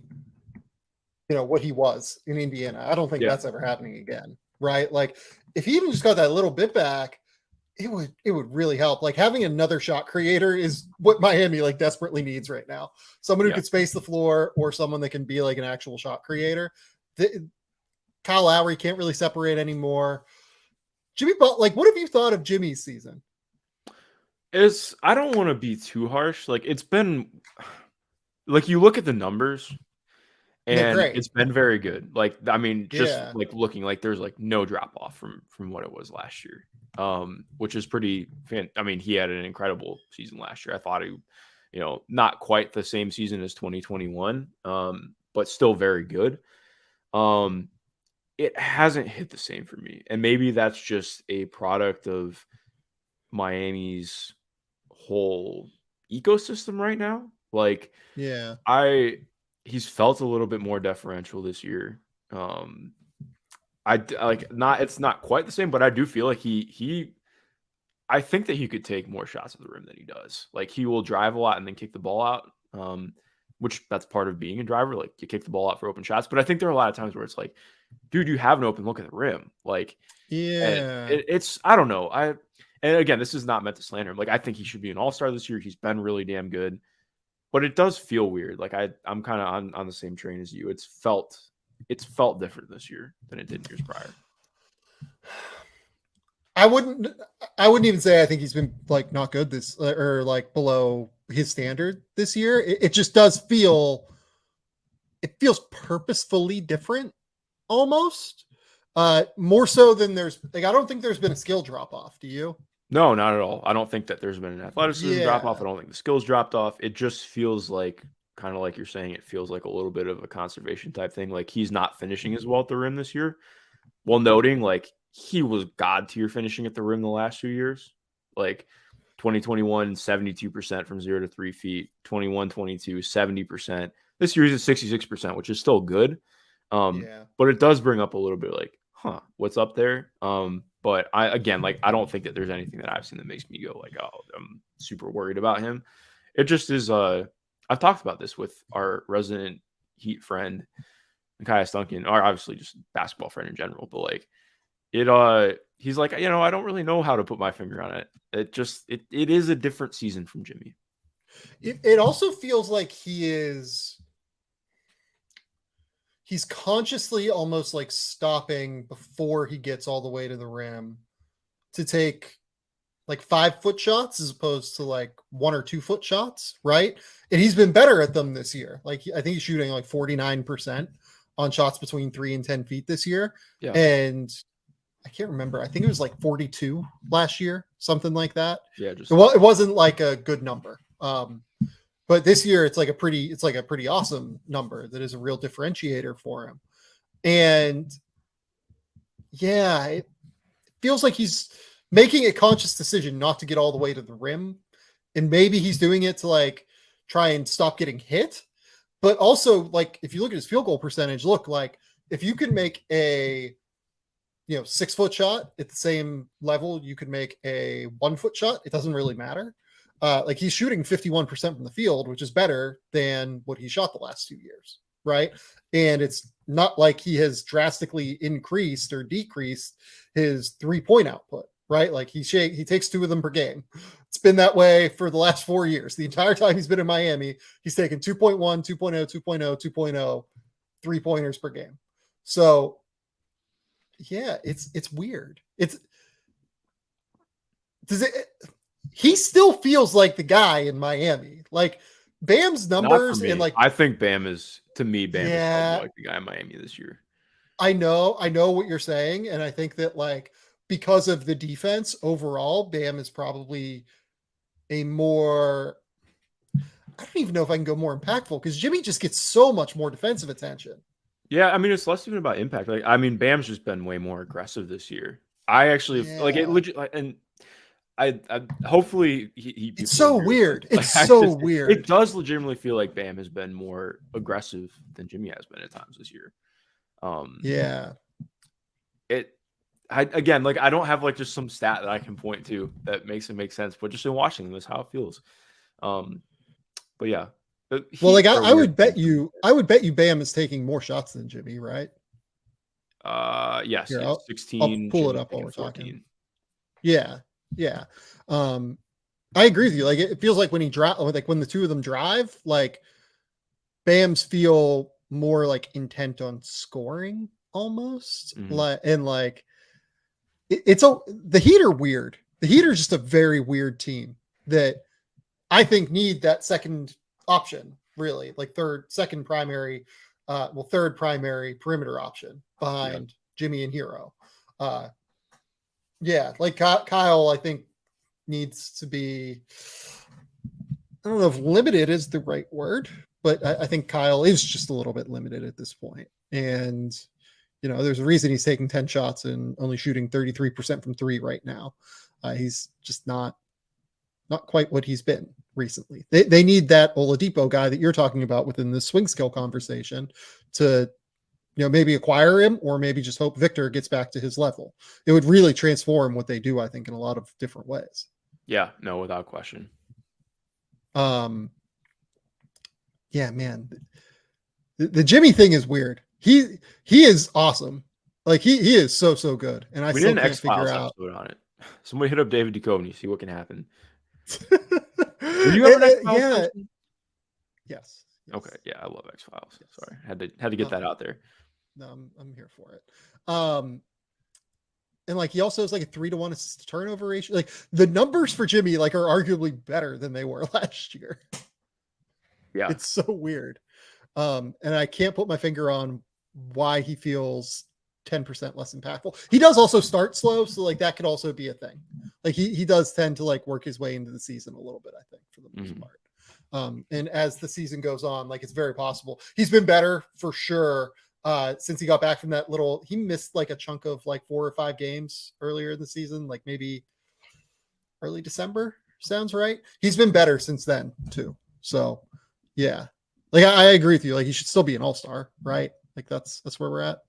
you know, what he was in Indiana. I don't think that's ever happening again, right? Like if he even just got that little bit back, it would really help. Like having another shot creator is what Miami like desperately needs right now. Someone who could space the floor or someone that can be like an actual shot creator. Kyle Lowry can't really separate anymore. Jimmy Butler, like what have you thought of Jimmy's season? I don't want to be too harsh. Like it's been like you look at the numbers and it's been very good. Like I mean, just like looking like there's like no drop off from what it was last year. Which is pretty I mean, he had an incredible season last year. I thought he, you know, not quite the same season as 2021, but still very good. It hasn't hit the same for me. And maybe that's just a product of Miami's whole ecosystem right now. Like, he's felt a little bit more deferential this year. It's not quite the same, but I do feel like I think that he could take more shots at the rim than he does. Like he will drive a lot and then kick the ball out. Which that's part of being a driver. Like you kick the ball out for open shots, but I think there are a lot of times where it's like, dude, you have an open look at the rim. Like, it's, I don't know. And again, this is not meant to slander him. Like, I think he should be an all-star this year. He's been really damn good, but it does feel weird. Like I'm kind of on the same train as you. It's felt different this year than it did years prior. I wouldn't even say I think he's been like not good this or like below his standard this year. It just does feel, it feels purposefully different almost. More so than there's like, I don't think there's been a skill drop off. Do you? No, not at all. I don't think that there's been an athleticism drop off. I don't think the skills dropped off. It just feels like kind of like you're saying, it feels like a little bit of a conservation type thing. Like he's not finishing as well at the rim this year. While noting like he was god tier finishing at the rim the last 2 years. Like 2021, 72% from 0 to 3 feet, 21-22, 70%. This year he's at 66%, which is still good. But it does bring up a little bit like, what's up there? But I don't think that there's anything that I've seen that makes me go like, oh, I'm super worried about him. It just is. I've talked about this with our resident Heat friend, Kaya Stunkin, or obviously just basketball friend in general. But like, he's like, you know, I don't really know how to put my finger on it. It is a different season from Jimmy. It also feels like he's consciously almost like stopping before he gets all the way to the rim to take like 5-foot shots as opposed to like 1 or 2 foot shots. Right. And he's been better at them this year. Like I think he's shooting like 49% on shots between 3 and 10 feet this year. Yeah. And I can't remember. I think it was like 42 last year, something like that. Yeah. It wasn't like a good number. But this year it's like a pretty awesome number that is a real differentiator for him. And yeah, it feels like he's making a conscious decision not to get all the way to the rim. And maybe he's doing it to like try and stop getting hit. But also like, if you look at his field goal percentage, look like if you can make a, 6-foot shot at the same level, you could make a 1-foot shot. It doesn't really matter. Like he's shooting 51% from the field, which is better than what he shot the last 2 years. Right. And it's not like he has drastically increased or decreased his 3-point output, right? Like he takes 2 of them per game. It's been that way for the last 4 years. The entire time he's been in Miami, he's taken 2.1, 2.0, 2.0, 2.0 3-pointers per game. So yeah, it's weird. He still feels like the guy in Miami. Like Bam's numbers and like I think Bam is probably yeah, like the guy in Miami this year. I know what you're saying, and I think that like because of the defense overall, Bam is probably a more I don't even know if I can go more impactful because Jimmy just gets so much more defensive attention. Yeah, I mean, it's less even about impact. Like, I mean, Bam's just been way more aggressive this year. I actually like it legit, and I hopefully he it's people so agree with me. weird. It's Like, so weird. It does legitimately feel like Bam has been more aggressive than Jimmy has been at times this year. Yeah. Again, like I don't have like just some stat that I can point to that makes it make sense, but just in watching them is how it feels. But yeah. Well, like I would bet you Bam is taking more shots than Jimmy, right? Yes, Here, 16. I'll pull Jimmy it up while we're 14. talking. Yeah. I agree with you. Like it feels like when when the two of them drive, like Bam's feel more like intent on scoring almost. The Heat are weird. The Heat are just a very weird team that I think need that second option, really, like third primary perimeter option behind Jimmy and Hero. Like Kyle, I think needs to be, I don't know if limited is the right word, but I think Kyle is just a little bit limited at this point. And, there's a reason he's taking 10 shots and only shooting 33% from three right now. He's just not quite what he's been recently. They need that Oladipo guy that you're talking about within the swing skill conversation to, maybe acquire him or maybe just hope Victor gets back to his level. It would really transform what they do, I think, in a lot of different ways. Yeah, no, without question. Yeah, man. The Jimmy thing is weird. He is awesome. Like he is so good. And I still can't figure out on it. Somebody hit up David Duchovny, see what can happen. Were you ever an X-Files person? Yes. Okay, yeah, I love X-Files. Yes. Sorry, had to get that out there. No, I'm here for it. And like he also has like a 3-to-1 assist to turnover ratio. Like the numbers for Jimmy like are arguably better than they were last year. Yeah, it's so weird. And I can't put my finger on why he feels 10% less impactful. He does also start slow, so like that could also be a thing. Like he does tend to like work his way into the season a little bit, I think, for the most part. And as the season goes on, like it's very possible. He's been better for sure since he got back from that he missed like a chunk of like 4 or 5 games earlier in the season, like maybe early December, sounds right. He's been better since then too. So yeah, like I agree with you. Like he should still be an all-star, right? Like that's where we're at.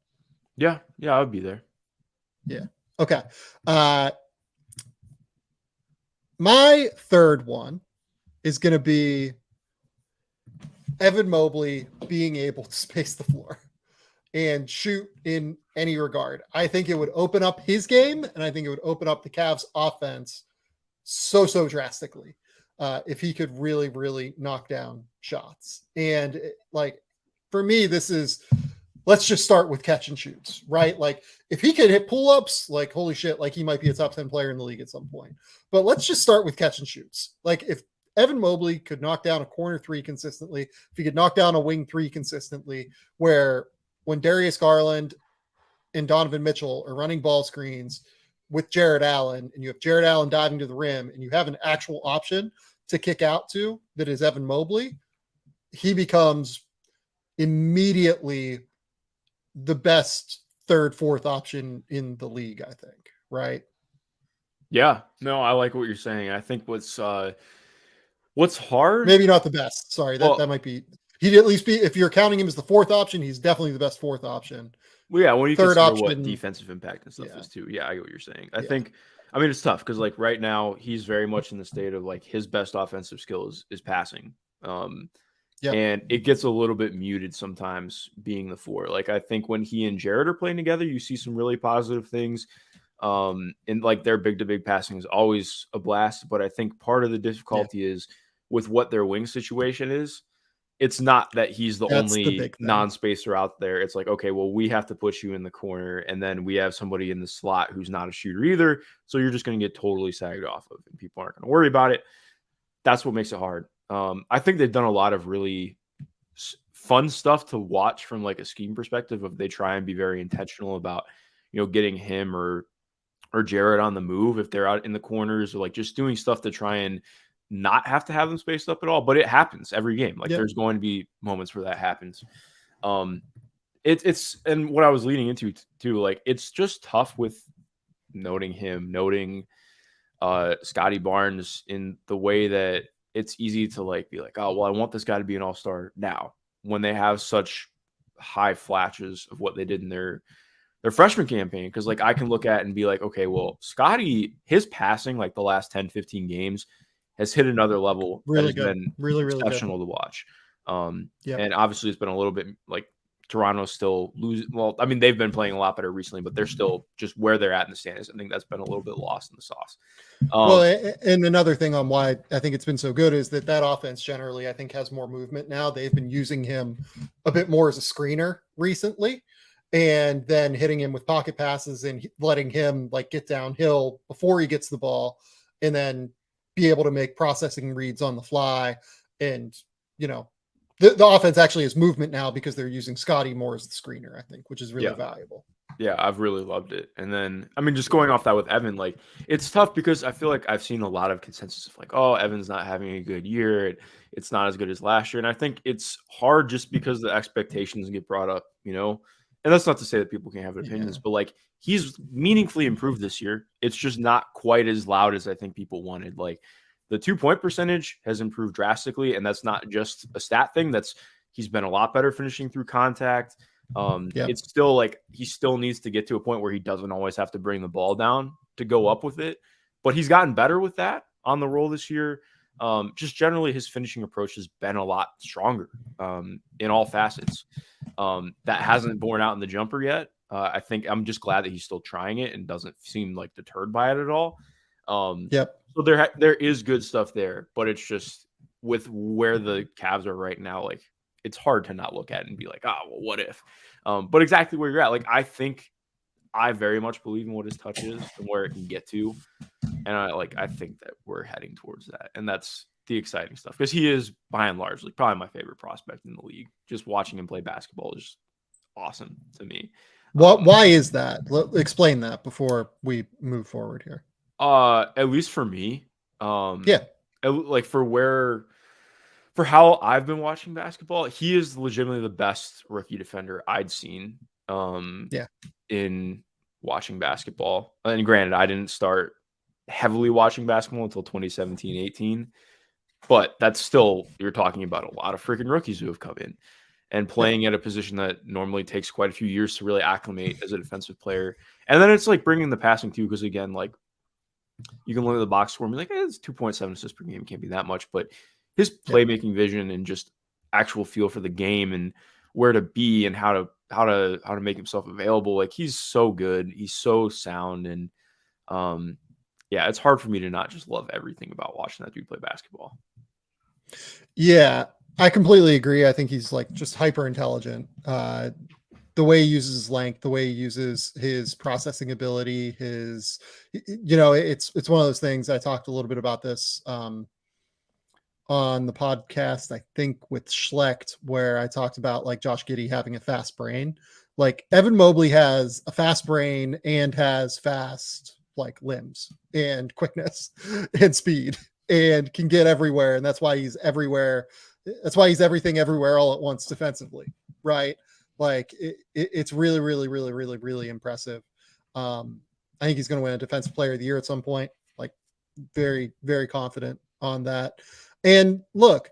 Yeah, I would be there. Yeah. Okay. My third one is going to be Evan Mobley being able to space the floor and shoot in any regard. I think it would open up his game, and I think it would open up the Cavs offense so drastically if he could really, really knock down shots. And like, for me, this is, let's just start with catch and shoots, right? Like if he could hit pull-ups, like holy shit, like he might be a top 10 player in the league at some point. But let's just start with catch and shoots. Like if Evan Mobley could knock down a corner 3 consistently, if he could knock down a wing 3 consistently, where when Darius Garland and Donovan Mitchell are running ball screens with Jared Allen, and you have Jared Allen diving to the rim, and you have an actual option to kick out to that is Evan Mobley, he becomes immediately the best 3rd, 4th option in the league, I think. Right? Yeah. No, I like what you're saying. I think what's hard, maybe not the best. Sorry, that might be. He'd at least be, if you're counting him as the 4th option, he's definitely the best 4th option. Well, yeah, when you 3rd consider option, what defensive impact and stuff is too. Yeah, I get what you're saying. I think, I mean, it's tough because like right now he's very much in the state of like his best offensive skill is passing. And it gets a little bit muted sometimes being the 4. Like I think when he and Jared are playing together, you see some really positive things. And like their big to big passing is always a blast. But I think part of the difficulty is with what their wing situation is. it's not that he's the That's the only big thing. non-spacer out there. It's like, okay, well, we have to put you in the corner, and then we have somebody in the slot who's not a shooter either. So you're just going to get totally sagged off of, and people aren't going to worry about it. That's what makes it hard. I think they've done a lot of really fun stuff to watch from like a scheme perspective. If they try and be very intentional about, getting him or Jared on the move if they're out in the corners, or like just doing stuff to try and not have to have them spaced up at all. But it happens every game. Like there's going to be moments where that happens. It's and what I was leading into too, like it's just tough with noting Scotty Barnes in the way that it's easy to like be like, oh, well, I want this guy to be an all-star now, when they have such high flashes of what they did in their freshman campaign. Because like I can look at it and be like, okay, well, Scotty, his passing like the last 10, 15 games has hit another level. Really that has good. been Really exceptional good to watch. And obviously it's been a little bit like Toronto's still losing. Well, I mean, they've been playing a lot better recently, but they're still just where they're at in the standings. I think that's been a little bit lost in the sauce. Well, and another thing on why I think it's been so good is that offense generally, I think, has more movement now. They've been using him a bit more as a screener recently, and then hitting him with pocket passes and letting him like get downhill before he gets the ball, and then be able to make processing reads on the fly. And, the offense actually has movement now because they're using Scotty more as the screener, I think, which is really valuable. Yeah, I've really loved it. And then, I mean, just going off that with Evan, like it's tough because I feel like I've seen a lot of consensus of like, oh, Evan's not having a good year. It's not as good as last year. And I think it's hard just because the expectations get brought up, and that's not to say that people can't have opinions, but like he's meaningfully improved this year. It's just not quite as loud as I think people wanted. Like the 2-point percentage has improved drastically. And that's not just a stat thing. He's been a lot better finishing through contact. It's still like he still needs to get to a point where he doesn't always have to bring the ball down to go up with it, but he's gotten better with that on the roll this year. Just generally his finishing approach has been a lot stronger in all facets. That hasn't borne out in the jumper yet. I think I'm just glad that he's still trying it and doesn't seem like deterred by it at all. So there is good stuff there, but it's just with where the Cavs are right now, like it's hard to not look at it and be like, oh, well, what if? But exactly where you're at, like I think I very much believe in what his touch is and where it can get to, and I think that we're heading towards that, and that's the exciting stuff because he is by and large like probably my favorite prospect in the league. Just watching him play basketball is awesome to me. Why is that? Explain that before we move forward here. At least for me, like for how I've been watching basketball, he is legitimately the best rookie defender I'd seen in watching basketball. And granted, I didn't start heavily watching basketball until 2017-18, but that's still, you're talking about a lot of freaking rookies who have come in and playing at a position that normally takes quite a few years to really acclimate as a defensive player. And then it's like bringing the passing too, because again, like you can look at the box score and be like, it's 2.7 assists per game, can't be that much, but his playmaking vision and just actual feel for the game and where to be and how to make himself available. Like he's so good. He's so sound. And it's hard for me to not just love everything about watching that dude play basketball. Yeah, I completely agree. I think he's like just hyper intelligent. The way he uses his length, the way he uses his processing ability, it's one of those things. I talked a little bit about this on the podcast, I think with Schlecht, where I talked about like Josh Giddey having a fast brain. Like Evan Mobley has a fast brain and has fast like limbs and quickness and speed and can get everywhere. And that's why he's everywhere. That's why he's everything everywhere all at once defensively. Right. Like it's really, really, really, really, really impressive. I think he's going to win a defensive player of the year at some point. Like very, very confident on that. And look,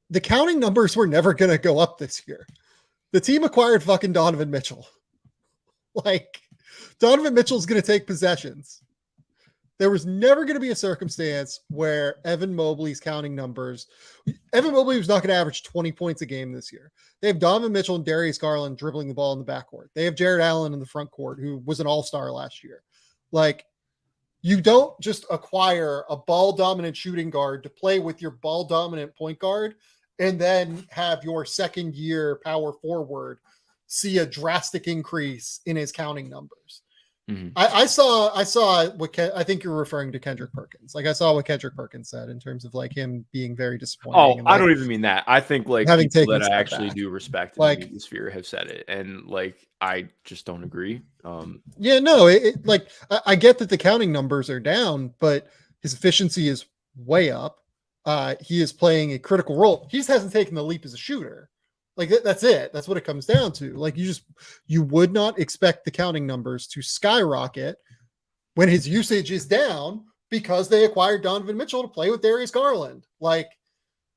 the counting numbers were never going to go up this year. The team acquired fucking Donovan Mitchell. Like Donovan Mitchell's going to take possessions. There was never going to be a circumstance where Evan Mobley's counting numbers, Evan Mobley was not going to average 20 points a game this year. They have Donovan Mitchell and Darius Garland dribbling the ball in the backcourt. They have Jared Allen in the front court, who was an all-star last year. Like, you don't just acquire a ball-dominant shooting guard to play with your ball-dominant point guard and then have your second year power forward see a drastic increase in his counting numbers. Mm-hmm. I saw what I think you're referring to Kendrick Perkins. Like I saw what Kendrick Perkins said in terms of like him being very disappointing. Oh, and I like, don't even mean that. I think like having people taken that a I step actually back. do respect in Like- the sphere have said it, and like I just don't agree. Yeah, no, like I get that the counting numbers are down, but his efficiency is way up. He is playing a critical role. He just hasn't taken the leap as a shooter. Like that's it. That's what it comes down to. Like you would not expect the counting numbers to skyrocket when his usage is down because they acquired Donovan Mitchell to play with Darius Garland. Like,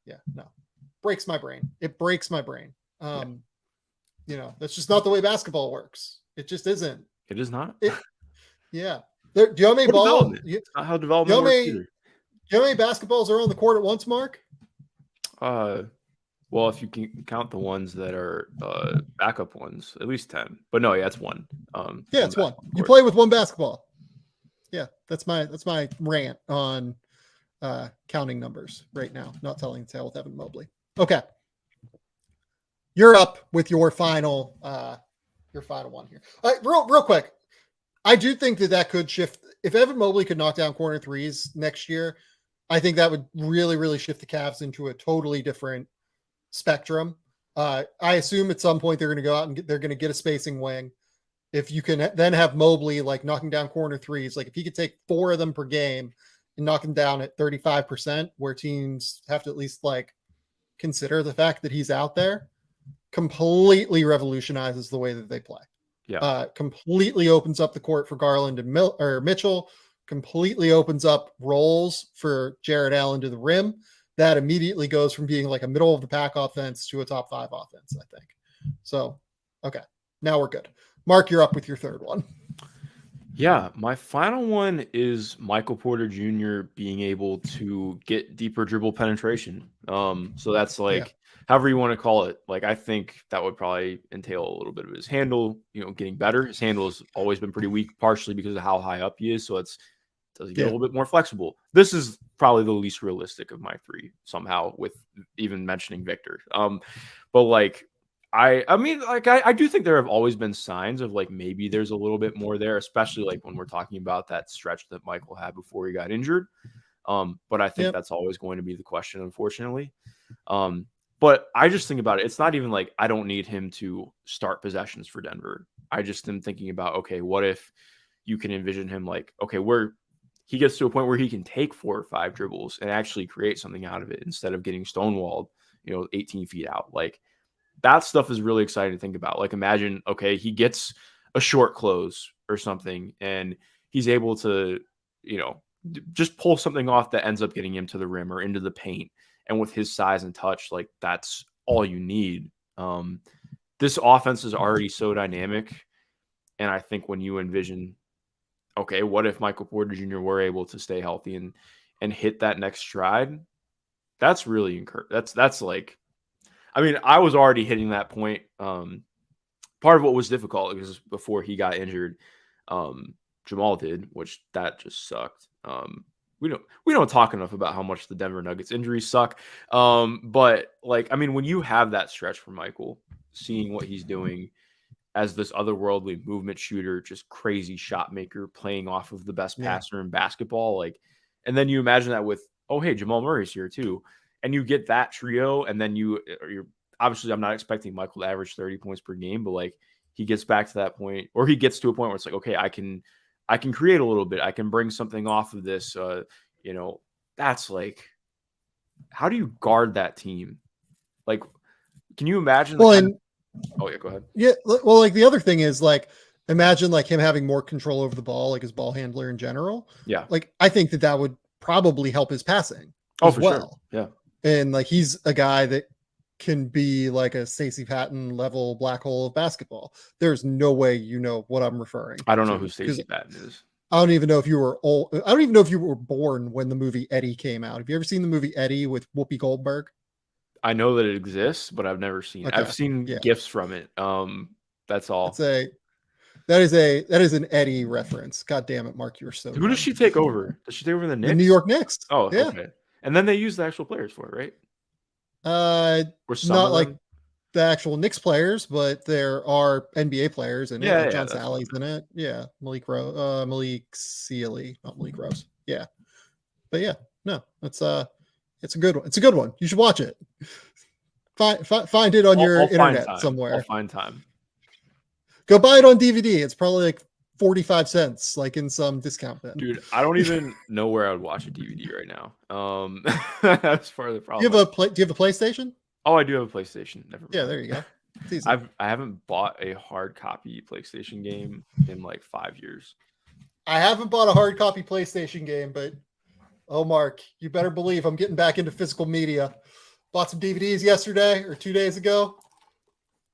yeah, no, breaks my brain. It breaks my brain. You know, that's just not the way basketball works. It just isn't. It is not. Yeah. Do you know how many balls? Not how development works either. Do you know how many basketballs are on the court at once, Mark? Well, if you can count the ones that are backup ones, at least 10. But no, yeah, it's one. Yeah, it's one. You play with one basketball. Yeah, that's my rant on counting numbers right now. Not telling the tale with Evan Mobley. Okay, you're up with your final one here. Real quick, I do think that could shift. If Evan Mobley could knock down corner threes next year, I think that would really, really shift the Cavs into a totally different spectrum. I assume at some point they're going to go out and they're going to get a spacing wing. If you can then have Mobley like knocking down corner threes, like if he could take 4 of them per game and knock them down at 35%, where teams have to at least like consider the fact that he's out there, completely revolutionizes the way that they play. Yeah. Completely opens up the court for Garland and Mitchell, completely opens up roles for Jared Allen to the rim. That immediately goes from being like a middle of the pack offense to a top 5 offense, I think. So, okay, now we're good. Mark, you're up with your third one. Yeah, my final one is Michael Porter Jr. being able to get deeper dribble penetration. So that's like however you want to call it. Like I think that would probably entail a little bit of his handle, getting better. His handle has always been pretty weak, partially because of how high up he is. So does he get a little bit more flexible? This is probably the least realistic of my 3 somehow, with even mentioning Victor. But like I mean, like I do think there have always been signs of like maybe there's a little bit more there, especially like when we're talking about that stretch that Michael had before he got injured. But I think that's always going to be the question, unfortunately. But I just think about it. It's not even like I don't need him to start possessions for Denver. I just am thinking about, okay, what if you can envision him like, okay, where he gets to a point where he can take 4 or 5 dribbles and actually create something out of it instead of getting stonewalled, 18 feet out. Like that stuff is really exciting to think about. Like imagine, okay, he gets a short close or something and he's able to, just pull something off that ends up getting him to the rim or into the paint. And with his size and touch, like that's all you need. This offense is already so dynamic. And I think when you envision, okay, what if Michael Porter Jr. were able to stay healthy and hit that next stride? That's really encouraging. That's like, I mean, I was already hitting that point. Part of what was difficult was before he got injured, Jamal did, which that just sucked. We don't talk enough about how much the Denver Nuggets injuries suck. But like, I mean, when you have that stretch for Michael, seeing what he's doing as this otherworldly movement shooter, just crazy shot maker, playing off of the best passer in basketball, like, and then you imagine that with, oh hey, Jamal Murray's here too, and you get that trio, and then you're obviously, I'm not expecting Michael to average 30 points per game, but like he gets back to that point, or he gets to a point where it's like, okay, I can create a little bit. I can bring something off of this. That's like, how do you guard that team? Like, can you imagine? Oh yeah, go ahead. Yeah. Well, like the other thing is like, imagine like him having more control over the ball, like his ball handler in general. Yeah. Like I think that would probably help his passing. Oh, for sure. Yeah. And like, he's a guy that can be like a Stacey Patton level black hole of basketball. There's no way you know what I'm referring to. I don't know who Stacey Patton is. I don't even know if you were old. I don't even know if you were born when the movie Eddie came out. Have you ever seen the movie Eddie with Whoopi Goldberg? I know that it exists, but I've never seen it. I've seen GIFs from it. That's all. That is an Eddie reference. God damn it, Mark, you're so. Who does she take over? Does she take over the Knicks? The New York Knicks. Oh, yeah. Okay. And then they use the actual players for it, right? Or some Not of like them? the actual Knicks players, but there are NBA players in it. Yeah, Like yeah, John that's what Sally's in it. Yeah, Malik Sealy, not Malik Rose. Yeah, but yeah, no, it's a good one. It's a good one. You should watch it. Find it on your I'll find internet time. I'll somewhere. find time. Go buy it on DVD. It's probably like 45 cents, like in some discount bin. Dude, I don't even know where I would watch a DVD right now. That's part of the Do you problem. have a PlayStation? Oh, I do have a PlayStation. Never mind. Yeah, there you go. It's easy. I haven't bought a hard copy PlayStation game in like 5 years. I haven't bought a hard copy PlayStation game, but oh, Mark, you better believe I'm getting back into physical media. Bought some DVDs yesterday or 2 days ago.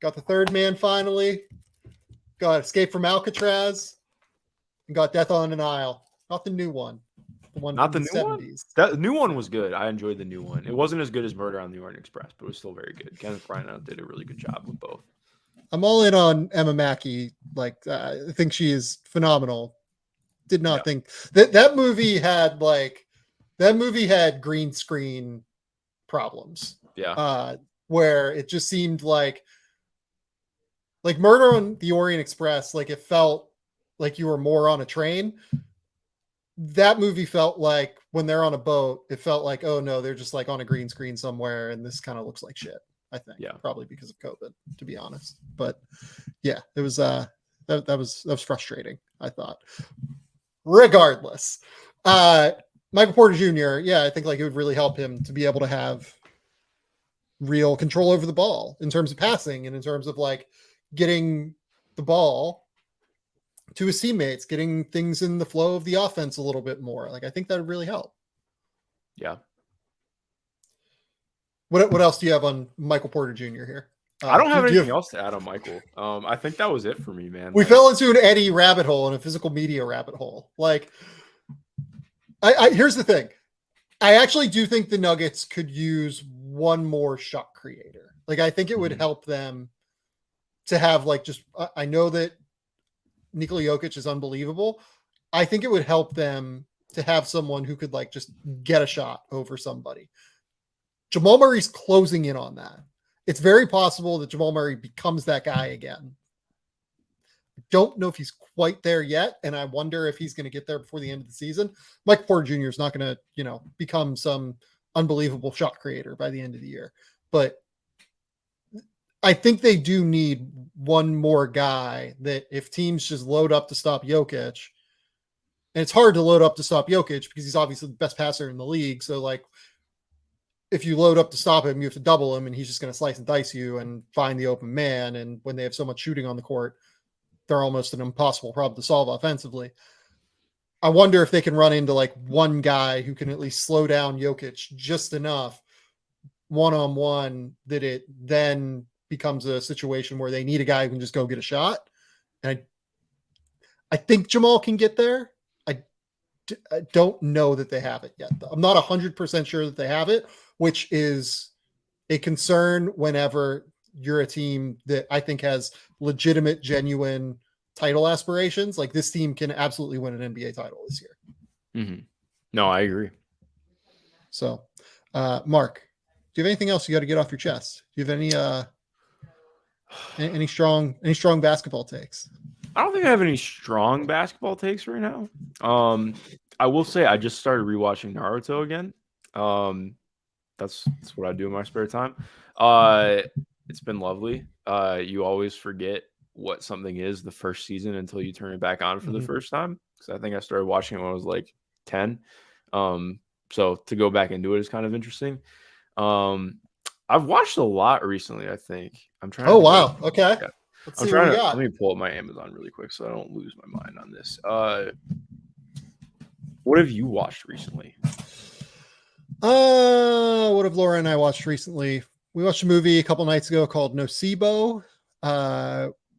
Got The Third Man finally. Got Escape from Alcatraz. And got Death on an Isle. Not the new one. The one Not from the the new 70s. one? That new one was good. I enjoyed the new one. It wasn't as good as Murder on the Orient Express, but it was still very good. Kenneth Branagh did a really good job with both. I'm all in on Emma Mackey. Like, I think she is phenomenal. Did not think that movie had green screen problems. Yeah. Where it just seemed like Murder on the Orient Express, like it felt like you were more on a train. That movie felt like when they're on a boat, it felt like, oh no, they're just like on a green screen somewhere, and this kind of looks like shit. I think, probably because of COVID, to be honest. But yeah, it was that was frustrating, I thought. Regardless, Michael Porter Jr., I think like it would really help him to be able to have real control over the ball in terms of passing and in terms of like getting the ball to his teammates, getting things in the flow of the offense a little bit more. Like, I think that would really help. Yeah. What else do you have on Michael Porter Jr. here? I don't have anything else to add on Michael. I think that was it for me, man. We fell into an Eddie rabbit hole and a physical media rabbit hole. Like, here's the thing. I actually do think the Nuggets could use one more shot creator. Like, I think it would help them to have like just. I know that Nikola Jokic is unbelievable. I think it would help them to have someone who could like just get a shot over somebody. Jamal Murray's closing in on that. It's very possible that Jamal Murray becomes that guy again. I don't know if he's quite there yet, and I wonder if he's going to get there before the end of the season. Mike Porter Jr. is not going to, become some unbelievable shot creator by the end of the year. But I think they do need one more guy that if teams just load up to stop Jokic, and it's hard to load up to stop Jokic because he's obviously the best passer in the league. So like, if you load up to stop him, you have to double him and he's just going to slice and dice you and find the open man. And when they have so much shooting on the court, they're almost an impossible problem to solve offensively. I wonder if they can run into like one guy who can at least slow down Jokic just enough one-on-one that it then becomes a situation where they need a guy who can just go get a shot. And I think Jamal can get there. I don't know that they have it yet. I'm not 100% sure that they have it, which is a concern whenever you're a team that I think has legitimate, genuine title aspirations. Like, this team can absolutely win an NBA title this year. Mm-hmm. No, I agree. So, Mark, do you have anything else you got to get off your chest? Do you have any strong basketball takes? I don't think I have any strong basketball takes right now. I will say I just started rewatching Naruto again. That's what I do in my spare time. It's been lovely. You always forget what something is the first season until you turn it back on for the first time. Because I think I started watching it when I was like 10. So to go back into it is kind of interesting. I've watched a lot recently, I think. I'm trying. Oh, wow. Okay. Yeah. Let's see what we got. Let me pull up my Amazon really quick so I don't lose my mind on this. What have you watched recently? What have Laura and I watched recently? We watched a movie a couple nights ago called Nocebo,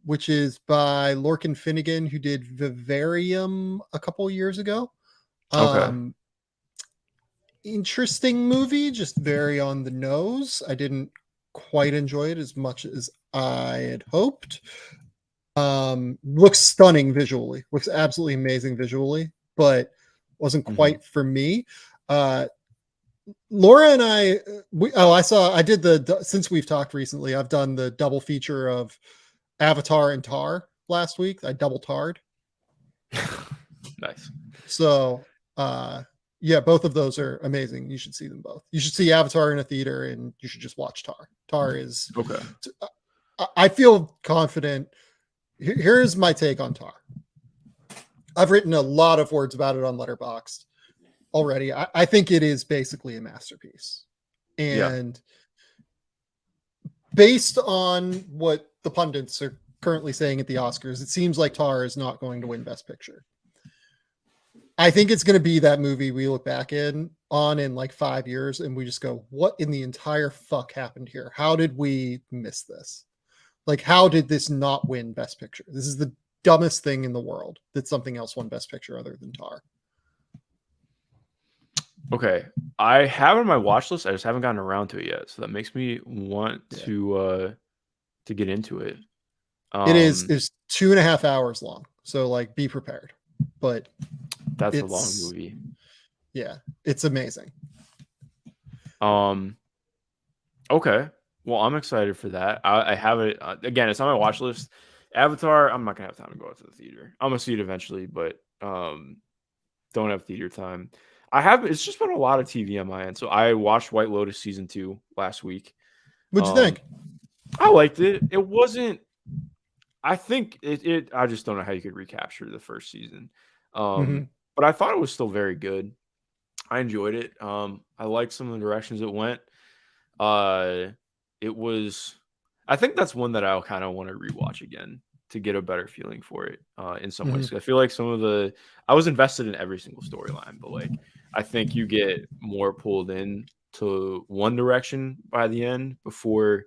which is by Lorcan Finnegan, who did Vivarium a couple years ago. Okay. Interesting movie, just very on the nose. I didn't quite enjoy it as much as I had hoped. Looks stunning visually, looks absolutely amazing visually, but wasn't quite for me. Laura and I did since we've talked recently, I've done the double feature of Avatar and Tar last week. I double tarred. Nice. So, yeah, both of those are amazing. You should see them both. You should see Avatar in a theater, and you should just watch Tar. Tar is okay. I feel confident. Here's my take on Tar. I've written a lot of words about it on Letterboxd already. I think it is basically a masterpiece. And based on what the pundits are currently saying at the Oscars, it seems like Tar is not going to win Best Picture. I think it's going to be that movie we look back on in like 5 years and we just go, what in the entire fuck happened here? How did we miss this? Like, how did this not win Best Picture? This is the dumbest thing in the world that something else won Best Picture other than Tar. Okay. I have it on my watch list. I just haven't gotten around to it yet. So that makes me want to get into it. It's 2.5 hours long. So like be prepared. But that's a long movie. Yeah, it's amazing. Okay. Well, I'm excited for that. I have it again. It's on my watch list. Avatar. I'm not gonna have time to go out to the theater. I'm gonna see it eventually, but don't have theater time. It's just been a lot of TV on my end. So I watched White Lotus season 2 last week. What'd you think? I liked it. It wasn't. I think it. I just don't know how you could recapture the first season. But I thought it was still very good. I enjoyed it. I liked some of the directions it went. It was. I think that's one that I'll kind of want to rewatch again to get a better feeling for it. In some ways, I feel like I was invested in every single storyline, but like I think you get more pulled in to one direction by the end before,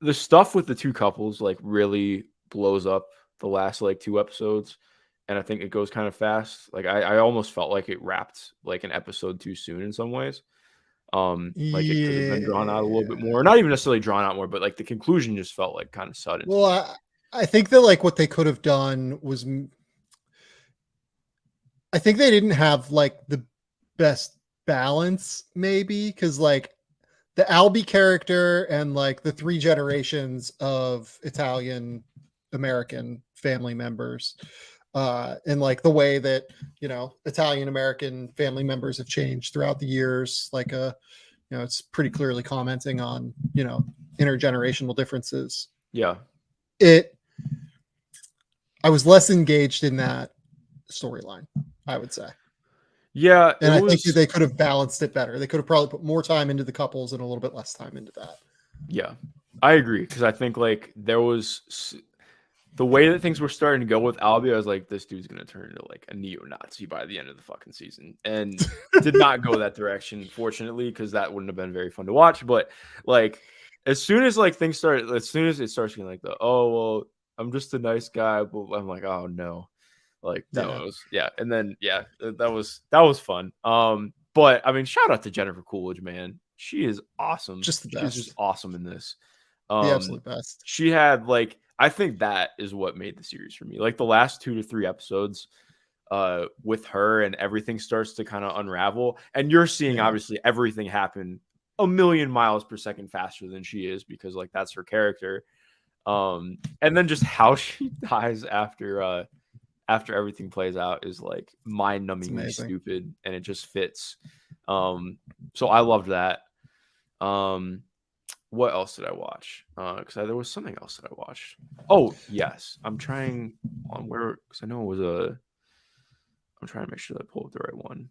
the stuff with the two couples like really blows up the last like 2 episodes. And I think it goes kind of fast. Like I almost felt like it wrapped like an episode too soon in some ways. Like it could have been drawn out a little bit more. Not even necessarily drawn out more, but like the conclusion just felt like kind of sudden. Well, I think that like what they could have done was, I think they didn't have like the best balance, maybe, because like the Albie character and like the 3 generations of Italian American family members, and like the way that, you know, Italian American family members have changed throughout the years. Like, you know, it's pretty clearly commenting on, you know, intergenerational differences. Yeah. I was less engaged in that storyline, I would say. Yeah. And I think they could have balanced it better. They could have probably put more time into the couples and a little bit less time into that. Yeah, I agree. Because I think like there was the way that things were starting to go with Albie, I was like, this dude's going to turn into like a neo-Nazi by the end of the fucking season. And did not go that direction, fortunately, because that wouldn't have been very fun to watch. But like, as soon as it starts getting like oh, well, I'm just a nice guy, but I'm like, oh no. Like no, and then that was fun. But I mean, shout out to Jennifer Coolidge, man. She is awesome. Just the best. She's just awesome in this. The absolute best. She had like, I think that is what made the series for me. Like the last 2 to 3 episodes, with her and everything starts to kind of unravel, and you're seeing obviously everything happen a million miles per second faster than she is because like that's her character. And then just how she dies after everything plays out is like mind-numbingly stupid, and it just fits. So I loved that. What else did I watch? Because there was something else that I watched. Oh yes, I'm trying on where, because I know it was I'm trying to make sure that I pull up the right one.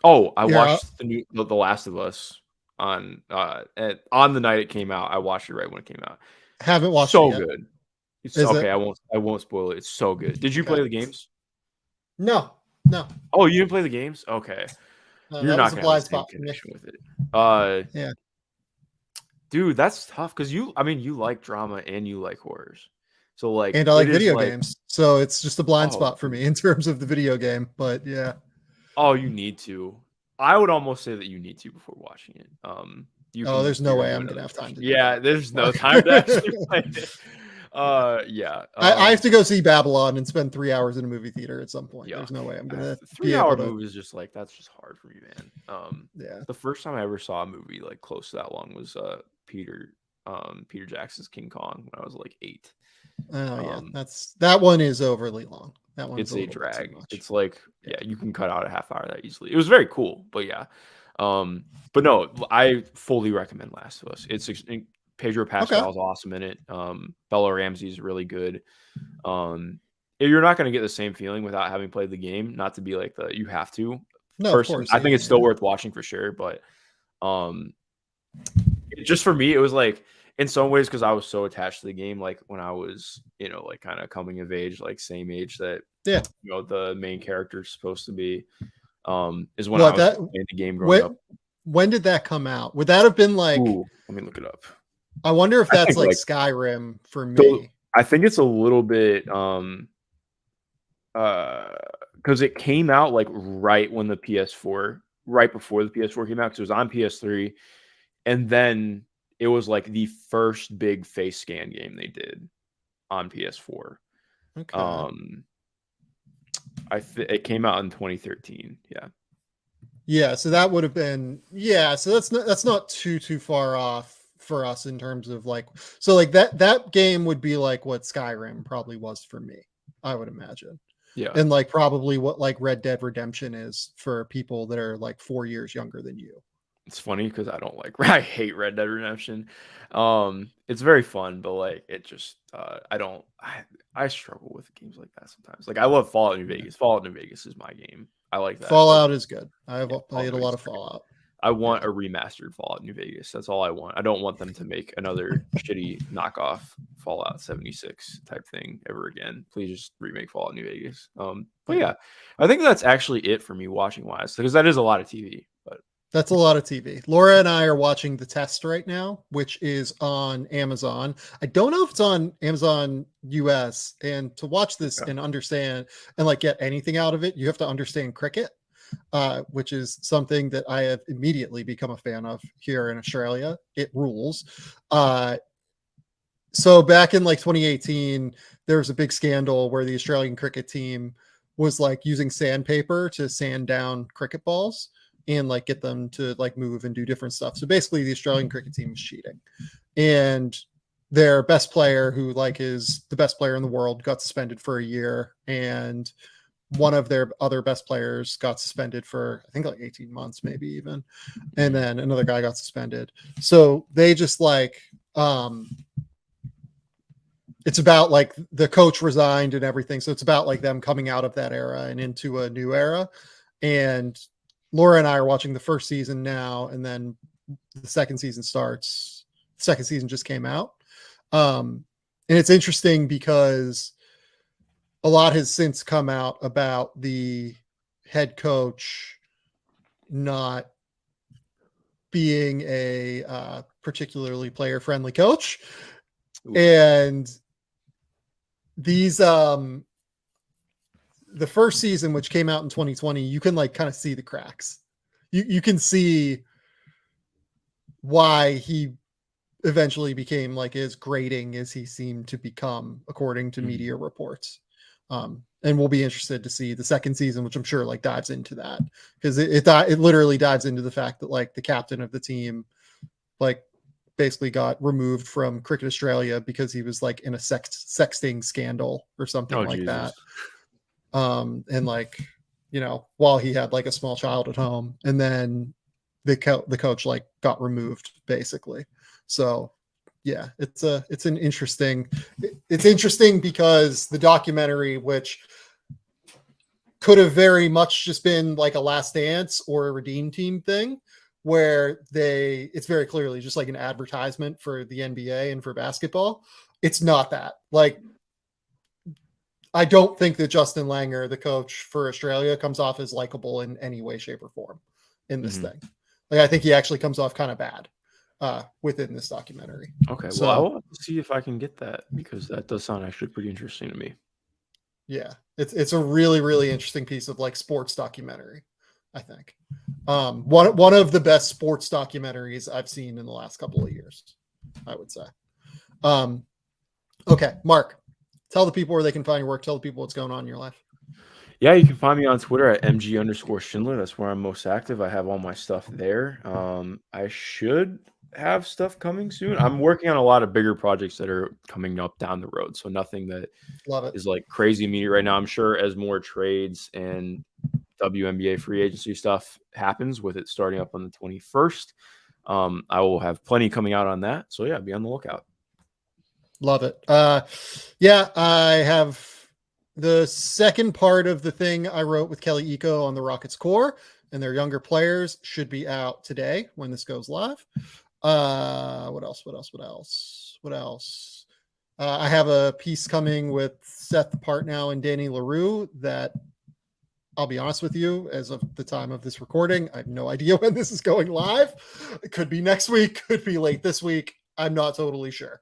I watched the Last of Us on the night it came out. I watched it right when it came out. Haven't watched it yet. Good. It's okay. I won't spoil it. It's so good. Did you play the games? No. Oh, you didn't play the games? Okay. You're not gonna have the same connection with it. Yeah. Dude, that's tough because you like drama and you like horrors. So like, and I like video games. So it's just a blind spot for me in terms of the video game. But yeah. Oh, you need to. I would almost say that you need to before watching it. There's no way I'm gonna have time to do that. There's no time to actually play it. Yeah. I have to go see Babylon and spend 3 hours in a movie theater at some point. Yeah. There's no way I'm gonna 3-hour movie is just like that's just hard for me, man. Yeah. The first time I ever saw a movie like close to that long was Peter Jackson's King Kong when I was like 8. Oh yeah, that one is overly long. That one it's a drag. It's like you can cut out a half hour that easily. It was very cool, but yeah. But no, I fully recommend Last of Us. It's Pedro Pascal's awesome in it. Bella Ramsey's really good. You're not going to get the same feeling without having played the game. Not to be like you have to. No, of course. I think it's still worth watching for sure. But just for me, it was like in some ways because I was so attached to the game. Like when I was, like kind of coming of age, like same age that the main character is supposed to be. Is when I was playing the game growing up. When did that come out? Would that have been like? Ooh, let me look it up. I wonder if that's like Skyrim for me. I think it's a little bit because it came out like right when the PS4, right before the PS4 came out, because it was on PS3, and then it was like the first big face scan game they did on PS4. Okay. It came out in 2013. Yeah. Yeah, so that would have been so that's not too far off for us in terms of like that game would be like what Skyrim probably was for me, I would imagine. Yeah. And like probably what like Red Dead Redemption is for people that are like 4 years younger than you. It's funny because I hate Red Dead Redemption. It's very fun, but like it just I struggle with games like that sometimes. Like I love Fallout New Vegas. Fallout New Vegas is my game. I like that. Fallout is good. I've played a lot of Fallout. I want a remastered Fallout New Vegas. That's all I want. I don't want them to make another shitty knockoff Fallout 76 type thing ever again. Please just remake Fallout New Vegas. But yeah, I think that's actually it for me watching wise, because that is a lot of TV. But that's a lot of TV. Laura and I are watching The Test right now, which is on Amazon. I don't know if it's on Amazon US. And to watch this and understand and like get anything out of it, you have to understand cricket, which is something that I have immediately become a fan of here in Australia. It rules. So back in like 2018, there was a big scandal where the Australian cricket team was like using sandpaper to sand down cricket balls and like get them to like move and do different stuff. So basically the Australian cricket team was cheating, and their best player, who like is the best player in the world, got suspended for a year. And one of their other best players got suspended for, I think like 18 months, maybe even. And then another guy got suspended. So they just like, it's about like the coach resigned and everything. So it's about like them coming out of that era and into a new era. And Laura and I are watching the first season now, and then the second season starts. The second season just came out. And it's interesting because a lot has since come out about the head coach not being a particularly player-friendly coach. Ooh. And these the first season, which came out in 2020, you can like kind of see the cracks. You can see why he eventually became like as grating as he seemed to become, according to media reports. And we'll be interested to see the second season, which I'm sure like dives into that, because it literally dives into the fact that like the captain of the team like basically got removed from Cricket Australia because he was like in a sexting scandal or something like that. And like, while he had like a small child at home, and then the coach like got removed basically. So yeah, it's interesting because the documentary, which could have very much just been like a Last Dance or a Redeem Team thing, where it's very clearly just like an advertisement for the NBA and for basketball. It's not that. Like, I don't think that Justin Langer, the coach for Australia, comes off as likable in any way, shape, or form in this thing. Like, I think he actually comes off kind of bad within this documentary. Okay, so, well, I want to see if I can get that, because that does sound actually pretty interesting to me. Yeah, it's a really, really interesting piece of like sports documentary, I think. One of the best sports documentaries I've seen in the last couple of years, I would say. Okay, Mark, tell the people where they can find your work. Tell the people what's going on in your life. Yeah, you can find me on Twitter at MG_Schindler. That's where I'm most active. I have all my stuff there. I should have stuff coming soon. I'm working on a lot of bigger projects that are coming up down the road. So nothing that Love it. is like crazy immediate right now. I'm sure as more trades and WNBA free agency stuff happens with it starting up on the 21st, I will have plenty coming out on that. So yeah, be on the lookout. Love it. Yeah, I have the second part of the thing I wrote with Kelly Eco on the Rockets core and their younger players should be out today when this goes live. What else? I have a piece coming with Seth Partnow and Danny LaRue that I'll be honest with you, as of the time of this recording, I have no idea when this is going live. It could be next week, could be late this week. I'm not totally sure.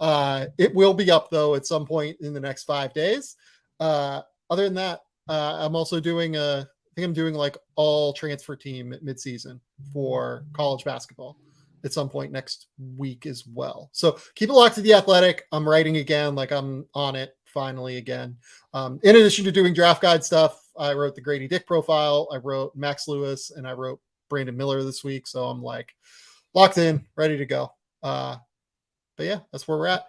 It will be up though at some point in the next 5 days. Other than that, I'm also doing I think I'm doing like all transfer team at midseason for college basketball at some point next week as well. So keep it locked to The Athletic. I'm writing again, like I'm on it finally again. In addition to doing draft guide stuff, I wrote the Grady Dick profile, I wrote Max Lewis, and I wrote Brandon Miller this week. So I'm like locked in, ready to go. But yeah, that's where we're at.